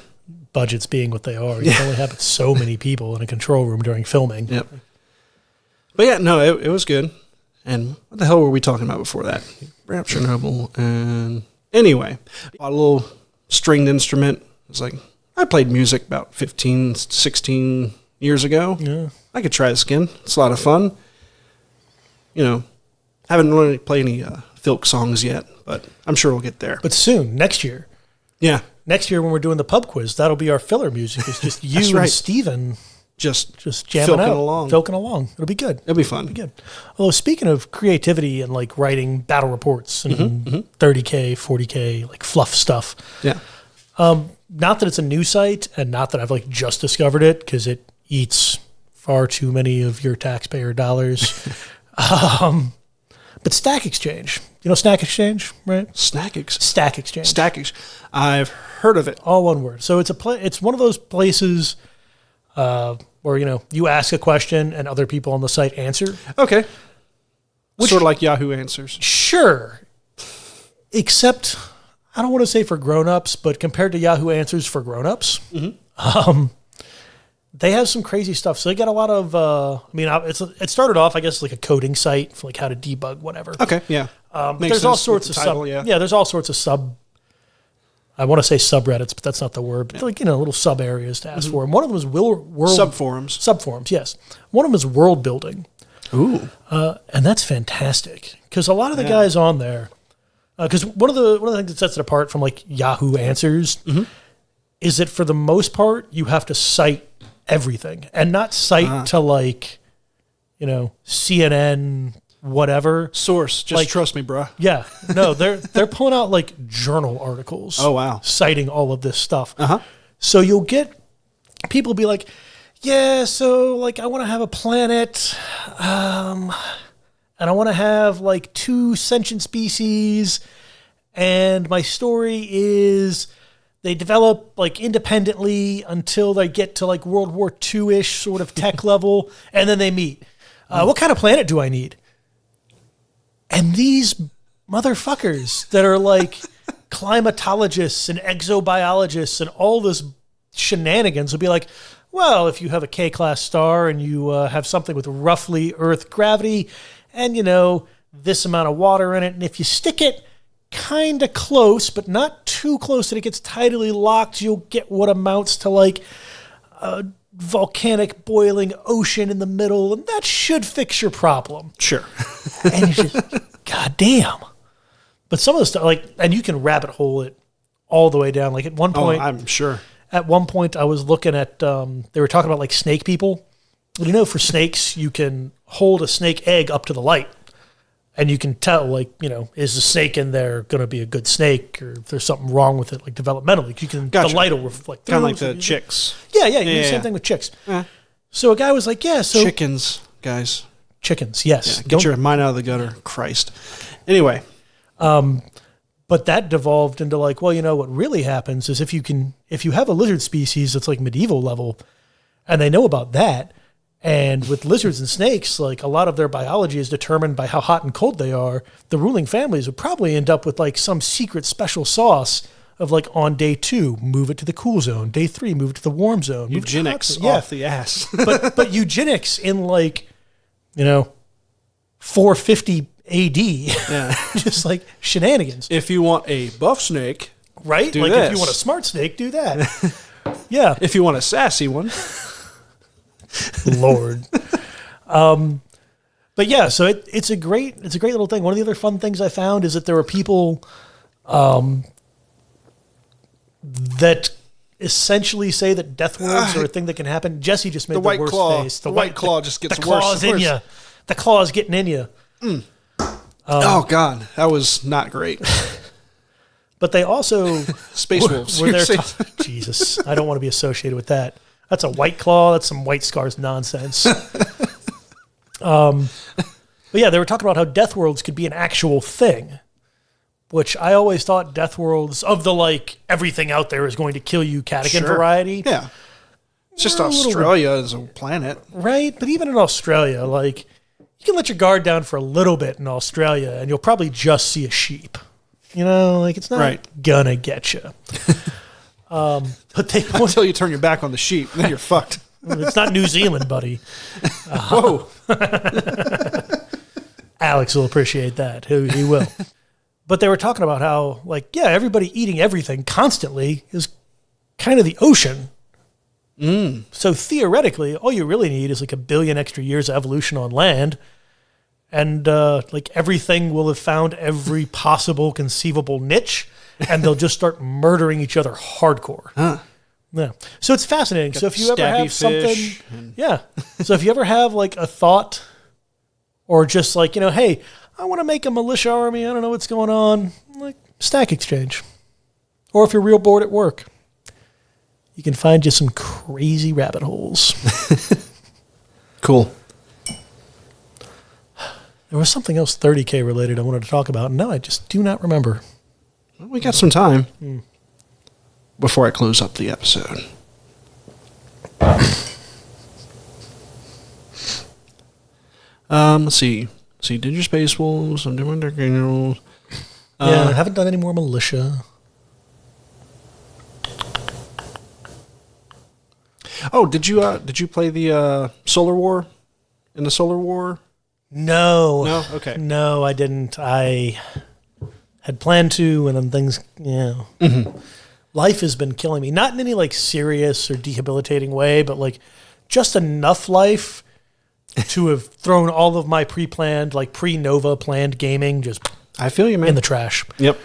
Budgets being what they are, you can only have so many people in a control room during filming. Yep. But yeah, no, it was good. And what the hell were we talking about before that? Bring up Chernobyl. And anyway, a little stringed instrument. It's like, I played music about 15, 16 years ago. Yeah. I could try this again. It's a lot of fun. Haven't really played any folk songs yet, but I'm sure we'll get there. But soon, next year. Yeah. Next year when we're doing the pub quiz, that'll be our filler music. It's just you and Steven just jamming filking out, filking along. It'll be good. It'll be fun. It'll be good. Although speaking of creativity and like writing battle reports and 30K, 40K, like fluff stuff. Yeah. Not that it's a new site and not that I've like just discovered it because it eats far too many of your taxpayer dollars. But Stack Exchange. You know Stack Exchange, right? Stack Exchange. I've heard of it. All one word. So it's one of those places where you ask a question and other people on the site answer. Okay. Sort of like Yahoo Answers. Sure. Except I don't want to say for grown-ups, but compared to Yahoo Answers for grown-ups, they have some crazy stuff. So they got a lot of, it started off, I guess, like a coding site for like how to debug whatever. Okay, yeah. There's all sorts of there's all sorts of I want to say subreddits, but that's not the word. But like, little sub areas to ask for. And one of them is world subforums. Subforums, yes. One of them is world building. Ooh. And that's fantastic because a lot of the guys on there, because one of the things that sets it apart from like Yahoo Answers is that for the most part you have to cite everything and not cite to like, CNN, whatever source. Just trust me, bro. Yeah, no, they're pulling out like journal articles. Oh wow, citing all of this stuff. So you'll get people be like, yeah, so like I want to have a planet, and I want to have like 2 sentient species, and my story is they develop like independently until they get to like World War II-ish sort of tech level, and then they meet. What kind of planet do I need? And these motherfuckers that are like climatologists and exobiologists and all this shenanigans will be like, well, if you have a K-class star and you have something with roughly Earth gravity and, this amount of water in it, and if you stick it kind of close, but not too close that it gets tidally locked, you'll get what amounts to like volcanic boiling ocean in the middle, and that should fix your problem. Sure. And you're just, God damn. But some of the stuff, like, and you can rabbit hole it all the way down. Like at one point, I'm sure. At one point, I was looking at, they were talking about like snake people. You know, for snakes, you can hold a snake egg up to the light. And you can tell, like, you know, is the snake in there going to be a good snake, or if there's something wrong with it, like developmentally? You can, Gotcha. the light will reflect. Kind of like the chicks. Yeah, you do the same thing with chicks. Yeah. So a guy was like, chickens, guys. Chickens, yes. Yeah, get your mind out of the gutter, Christ. Anyway. But that devolved into like, well, you know, what really happens is if you have a lizard species that's like medieval level, and they know about that, and with lizards and snakes, like a lot of their biology is determined by how hot and cold they are, the ruling families would probably end up with like some secret special sauce of like on day 2, move it to the cool zone. Day 3, move it to the warm zone. Eugenics off the ass. but eugenics in like, you know, 450 AD. Yeah. Just like shenanigans. If you want a buff snake, right? Do like this. if you want a smart snake, do that. Yeah. If you want a sassy one. Lord. But yeah, so it's a great little thing. One of the other fun things I found is that there were people that essentially say that death words are a thing that can happen. Jesse just made the white worst claw. face. The white claw just gets the claw's worse. in you. The claw's getting in you. Oh God, that was not great. But they also Space wolves. were there. Jesus, I don't want to be associated with that. That's a white claw. That's some White Scars nonsense. But yeah, they were talking about how death worlds could be an actual thing, which I always thought death worlds of the like everything out there is going to kill you catechin variety. Yeah. It's just Australia as a planet. Right? But even in Australia, like you can let your guard down for a little bit in Australia and you'll probably just see a sheep. You know, like it's not gonna get you. But they until you turn your back on the sheep, then you're fucked. It's not New Zealand, buddy. Whoa. Alex will appreciate that. He will. But they were talking about how, like, yeah, everybody eating everything constantly is kind of the ocean. So theoretically, all you really need is like 1 billion extra years of evolution on land. And like everything will have found every possible conceivable niche, and they'll just start murdering each other hardcore. Huh. Yeah. So it's fascinating. So if you ever have something, yeah. So if you ever have like a thought or just like, you know, hey, I want to make a militia army. I don't know what's going on. Like Stack Exchange. Or if you're real bored at work, you can find you some crazy rabbit holes. Cool. There was something else 30K related I wanted to talk about, and now I just do not remember. Well, we got some time before I close up the episode. Let's see. Did your Space Wolves? I'm doing Dark Angels. Yeah, I haven't done any more militia. Oh, did you play the Solar War? In the Solar War? No. No? Okay. No, I didn't. I had planned to, and then things, life has been killing me. Not in any like serious or debilitating way, but like just enough life to have thrown all of my pre-planned, like pre-Nova planned gaming just I feel you, man. in the trash. Yep.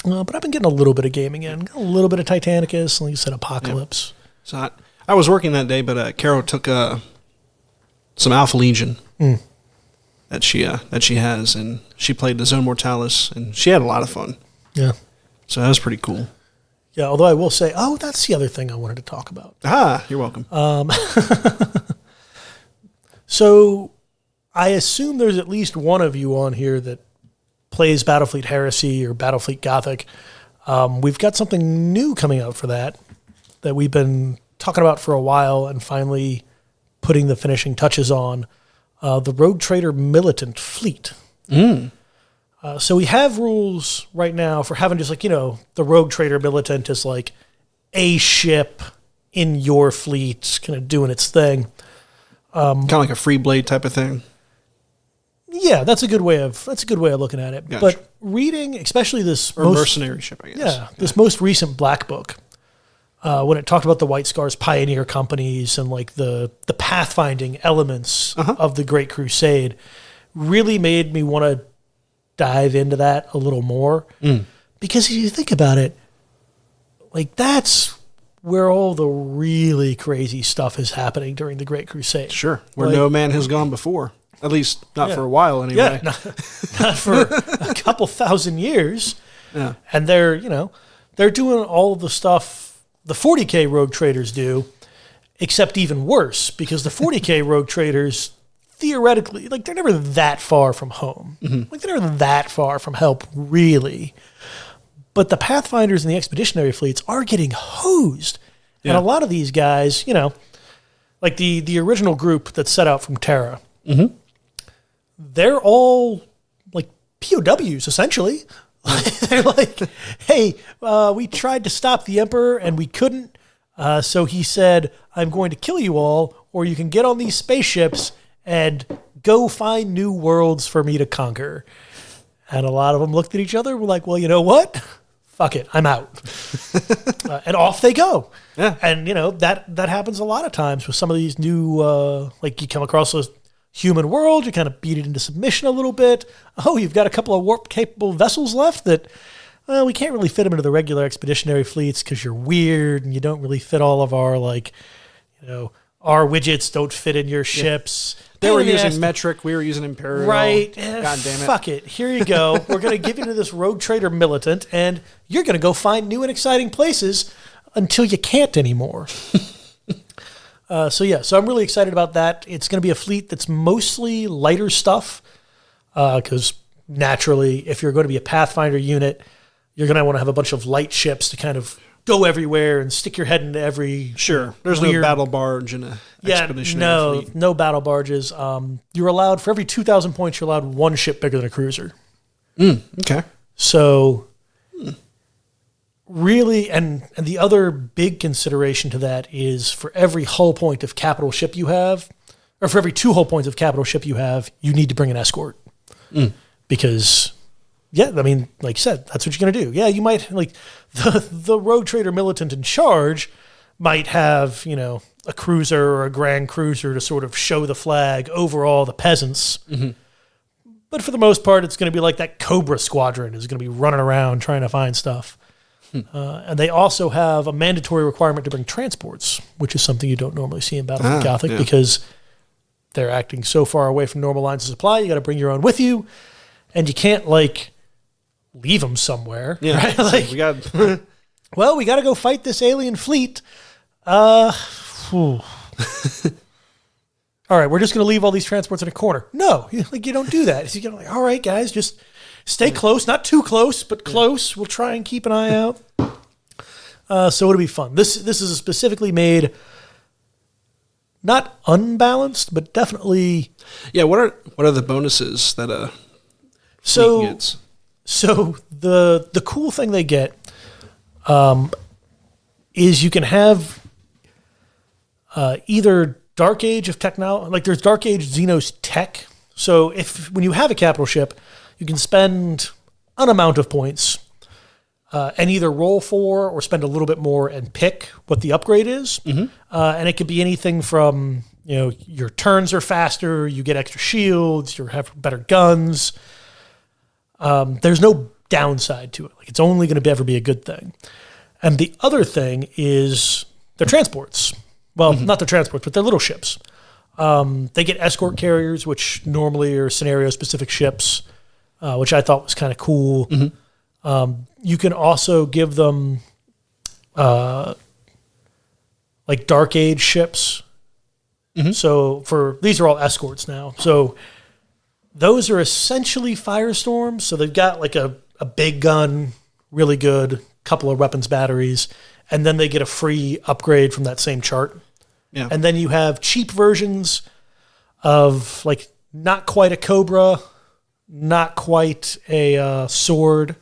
But I've been getting a little bit of gaming in. Got a little bit of Titanicus, like you said, Apocalypse. Yep. So I was working that day, but Carol took some Alpha Legion that she has, and she played the Zone Mortalis, and she had a lot of fun. Yeah. So that was pretty cool. Yeah, although I will say, that's the other thing I wanted to talk about. You're welcome. So I assume there's at least one of you on here that plays Battlefleet Heresy or Battlefleet Gothic. We've got something new coming out for that we've been talking about for a while and finally putting the finishing touches on. The Rogue Trader Militant Fleet. So we have rules right now for having just like, the Rogue Trader Militant is like a ship in your fleet kind of doing its thing. Kind of like a free blade type of thing. Yeah, that's a good way of looking at it. Gotcha. But reading, especially this mercenary ship, I guess. Yeah, this most recent Black Book, when it talked about the White Scars pioneer companies and like the pathfinding elements of the Great Crusade, really made me want to dive into that a little more. Because if you think about it, like that's where all the really crazy stuff is happening during the Great Crusade. Sure. Where Like, no man has gone before. At least not for a while anyway. Yeah, not for a couple thousand years. Yeah. And they're doing all of the stuff the 40K rogue traders do, except even worse, because the 40K rogue traders theoretically, like they're never that far from home. Like they're never that far from help, really. But the Pathfinders and the expeditionary fleets are getting hosed. And a lot of these guys, like the original group that set out from Terra, they're all like POWs, essentially. They're like, hey, we tried to stop the Emperor and we couldn't. So he said, I'm going to kill you all, or you can get on these spaceships and go find new worlds for me to conquer. And a lot of them looked at each other and were like, well, you know what? Fuck it, I'm out. And off they go. Yeah. And, that happens a lot of times with some of these new, like you come across a human world, you kind of beat it into submission a little bit. Oh, you've got a couple of warp-capable vessels left that, well, we can't really fit them into the regular expeditionary fleets because you're weird and you don't really fit all of our, like, our widgets don't fit in your ships. They were using metric. We were using imperial. Right. God damn it. Fuck it. Here you go. We're going to give you to this rogue trader militant, and you're going to go find new and exciting places until you can't anymore. So I'm really excited about that. It's going to be a fleet that's mostly lighter stuff because naturally, if you're going to be a Pathfinder unit, you're going to want to have a bunch of light ships to kind of go everywhere and stick your head into every There's weird no battle barge in a expeditionary fleet. No battle barges. You're allowed, for every 2,000 points, you're allowed one ship bigger than a cruiser. Okay. So really, and the other big consideration to that is for every hull point of capital ship you have, or for every 2 hull points of capital ship you have, you need to bring an escort. Because... yeah, I mean, like you said, that's what you're going to do. Yeah, you might, like, the rogue trader militant in charge might have, a cruiser or a grand cruiser to sort of show the flag over all the peasants. But for the most part, it's going to be like that Cobra squadron is going to be running around trying to find stuff. And they also have a mandatory requirement to bring transports, which is something you don't normally see in Battlefleet Gothic because they're acting so far away from normal lines of supply. You got to bring your own with you. And you can't, like... leave them somewhere, right? Like, we got to go fight this alien fleet. All right, we're just going to leave all these transports in a corner. No, you don't do that. So you're like, all right, guys, just stay close, not too close, but close. We'll try and keep an eye out. So it'll be fun. This is specifically made not unbalanced, but definitely. Yeah. What are the bonuses that so gets? So the cool thing they get is you can have either Dark Age of technology, like there's Dark Age Xenos tech. So when you have a capital ship, you can spend an amount of points and either roll for or spend a little bit more and pick what the upgrade is. And it could be anything from, your turns are faster, you get extra shields, you have better guns. There's no downside to it. Like it's only going to ever be a good thing. And the other thing is their transports. Well, not their transports, but their little ships. They get escort carriers, which normally are scenario-specific ships, which I thought was kind of cool. You can also give them like Dark Age ships. So these are all escorts now. So those are essentially firestorms. So they've got like a big gun, really good, couple of weapons batteries, and then they get a free upgrade from that same chart. Yeah. And then you have cheap versions of like not quite a Cobra, not quite a sword,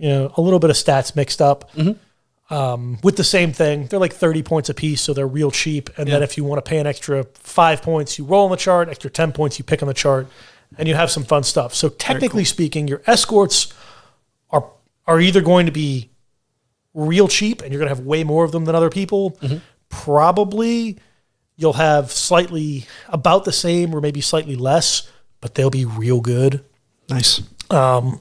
a little bit of stats mixed up. With the same thing. They're like 30 points a piece, so they're real cheap. And then if you want to pay an extra 5 points, you roll on the chart, extra 10 points, you pick on the chart, and you have some fun stuff. So technically speaking, your escorts are either going to be real cheap and you're going to have way more of them than other people, probably you'll have slightly about the same or maybe slightly less, but they'll be real good. Nice. And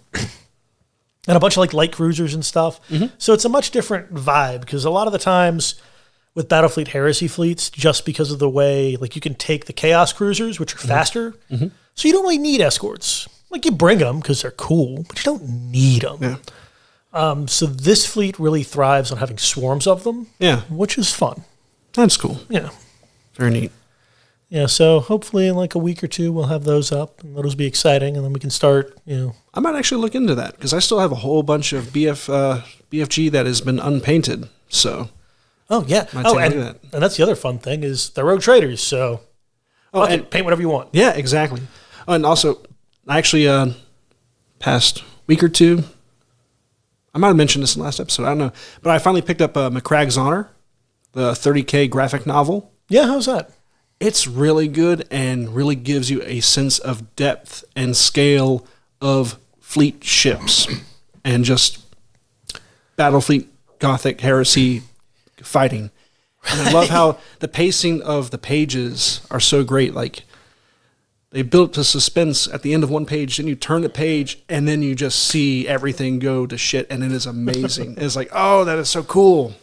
a bunch of like light cruisers and stuff. So it's a much different vibe because a lot of the times with Battlefleet Heresy fleets, just because of the way, like you can take the Chaos cruisers, which are faster, so you don't really need escorts. Like you bring them because they're cool, but you don't need them. Yeah. So this fleet really thrives on having swarms of them. Yeah, which is fun. That's cool. Yeah, very neat. Yeah, so hopefully in like a week or two we'll have those up, and those will be exciting, and then we can start. I might actually look into that because I still have a whole bunch of BFG that has been unpainted. So. Oh yeah. And that's the other fun thing is they're rogue traders. So. And paint whatever you want. Yeah, exactly. Oh, and also, actually, past week or two, I might have mentioned this in the last episode. I don't know, but I finally picked up McCragg's Honor, the 30K graphic novel. Yeah, how's that? It's really good and really gives you a sense of depth and scale of fleet ships and just Battlefleet, Gothic, Heresy fighting. And I love how the pacing of the pages are so great. Like, they built the suspense at the end of one page, then you turn the page, and then you just see everything go to shit, and it is amazing. It's like, oh, that is so cool.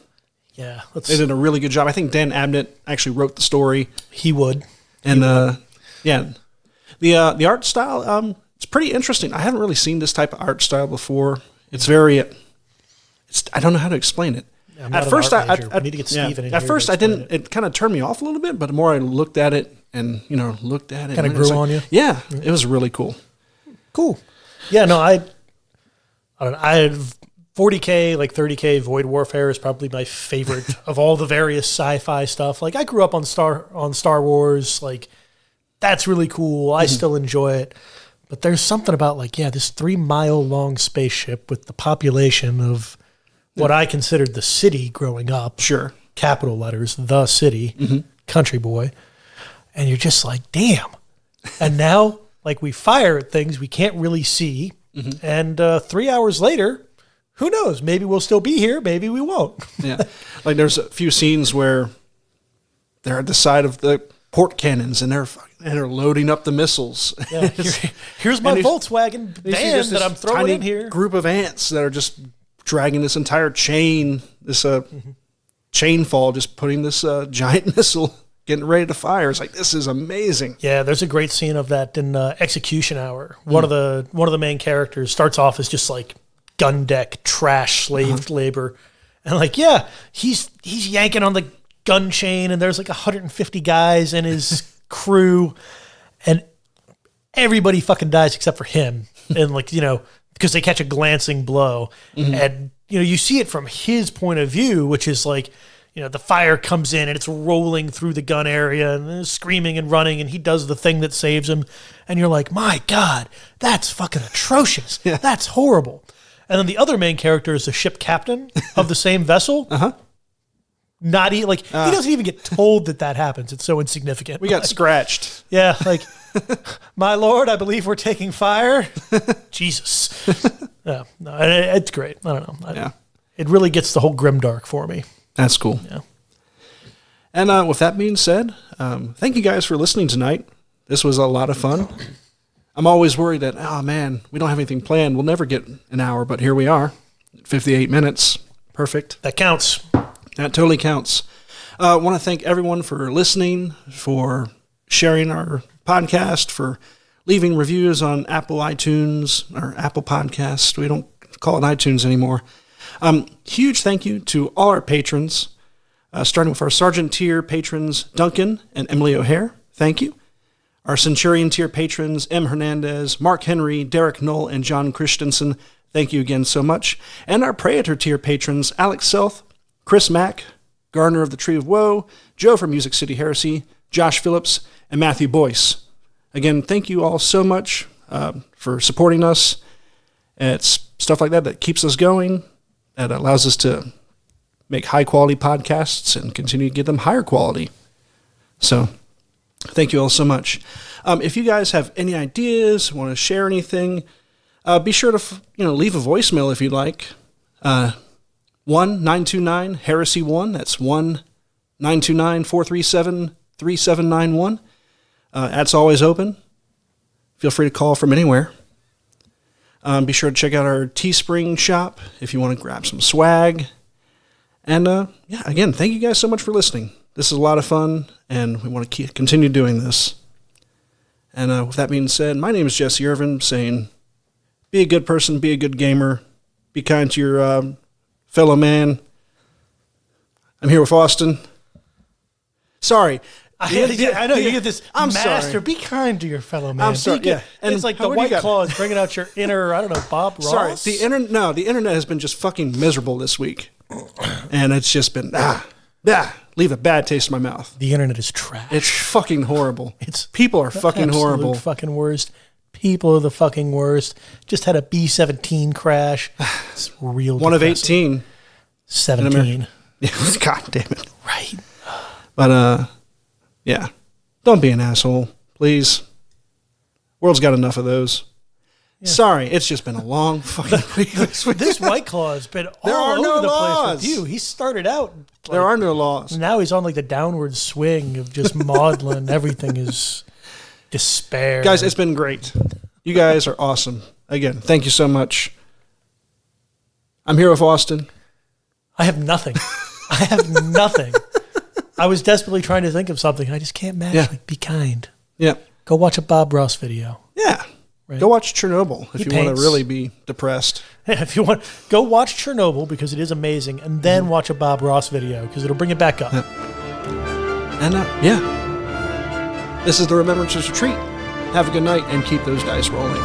Yeah. They did a really good job. I think Dan Abnett actually wrote the story. He would. And, yeah. The art style, it's pretty interesting. I haven't really seen this type of art style before. It's very... I don't know how to explain it. Yeah, at first, I need to get Steven in at here first, to I didn't. it. It kind of turned me off a little bit, but the more I looked at it and looked at it, kind of grew on you. Yeah, it was really cool. Cool. Yeah, no, I don't know. I have 40K, like 30K Void Warfare is probably my favorite of all the various sci-fi stuff. Like I grew up on Star Wars. Like that's really cool. I still enjoy it. But there's something about like, this 3-mile long spaceship with the population of what I considered the city growing up. Sure. Capital letters, the city, country boy. And you're just like, damn. And now, like, we fire at things we can't really see. And 3 hours later, who knows? Maybe we'll still be here. Maybe we won't. Yeah. Like, there's a few scenes where they're at the side of the port cannons and they're loading up the missiles. Yeah. Here's my Volkswagen van that I'm throwing in here. Group of ants that are just dragging this entire chain, this chain fall, just putting this giant missile, getting ready to fire. It's like, this is amazing. Yeah, there's a great scene of that in Execution Hour. One of the main characters starts off as just like gun deck trash slave labor, and like he's yanking on the gun chain, and there's like 150 guys in his crew, and everybody fucking dies except for him, and like because they catch a glancing blow. And, you see it from his point of view, which is like, the fire comes in and it's rolling through the gun area and screaming and running, and he does the thing that saves him. And you're like, my God, that's fucking atrocious. Yeah. That's horrible. And then the other main character is the ship captain of the same vessel. Not he doesn't even get told that happens. It's so insignificant. We got scratched. Yeah, like, my lord, I believe we're taking fire. Jesus. Yeah, no, it's great. I don't know. It really gets the whole grimdark for me. That's cool. Yeah. And with that being said, thank you guys for listening tonight. This was a lot of fun. I'm always worried that, oh man, we don't have anything planned. We'll never get an hour, but here we are. 58 minutes. Perfect. That counts. That totally counts. I want to thank everyone for listening, for sharing our podcast, for leaving reviews on Apple iTunes or Apple Podcasts. We don't call it iTunes anymore. Huge thank you to all our patrons, starting with our Sergeant tier patrons, Duncan and Emily O'Hare. Thank you. Our Centurion tier patrons, M. Hernandez, Mark Henry, Derek Knoll, and John Christensen. Thank you again so much. And our Praetor tier patrons, Alex Self, Chris Mack, Garner of the Tree of Woe, Joe from Music City Heresy, Josh Phillips, and Matthew Boyce. Again, thank you all so much for supporting us. It's stuff like that keeps us going, that allows us to make high-quality podcasts and continue to give them higher quality. So, thank you all so much. If you guys have any ideas, want to share anything, be sure to leave a voicemail if you'd like. 1-929 Heresy 1. That's 1-929-437-3791. That's always open. Feel free to call from anywhere. Be sure to check out our Teespring shop if you want to grab some swag. And yeah, again, thank you guys so much for listening. This is a lot of fun, and we want to continue doing this. And with that being said, my name is Jesse Irvin, saying, be a good person, be a good gamer, be kind to your fellow man. I'm here with Austin. Sorry. I know you get this. I'm master. sorry. Be kind to your fellow man. I'm sorry. Yeah, and it's like the White Claw is bringing out your inner. I don't know, Bob Ross. Sorry. The internet has been just fucking miserable this week, and it's just been leave a bad taste in my mouth. The internet is trash. It's fucking horrible. It's people are fucking horrible. Fucking worst. People are the fucking worst. Just had a B-17 crash. It's real. One depressing. of 18. 17. God damn it. Right. But yeah, don't be an asshole, please. World's got enough of those. Yeah. Sorry, it's just been a long fucking week this week. This White Claw has been all over the place with you. He started out. There are no laws. Now he's on like the downward swing of just maudlin. Everything is despair. Guys, it's been great. You guys are awesome. Again, thank you so much. I'm here with Austin. I have nothing. I have nothing. I was desperately trying to think of something. I just can't match. Yeah. Like, be kind. Yeah. Go watch a Bob Ross video. Yeah. Right. Go watch Chernobyl if you want paints. to really be depressed. Yeah, if you want, go watch Chernobyl because it is amazing, and then watch a Bob Ross video because it'll bring it back up. Yeah. And yeah, this is the Remembrance Retreat. Have a good night and keep those dice rolling.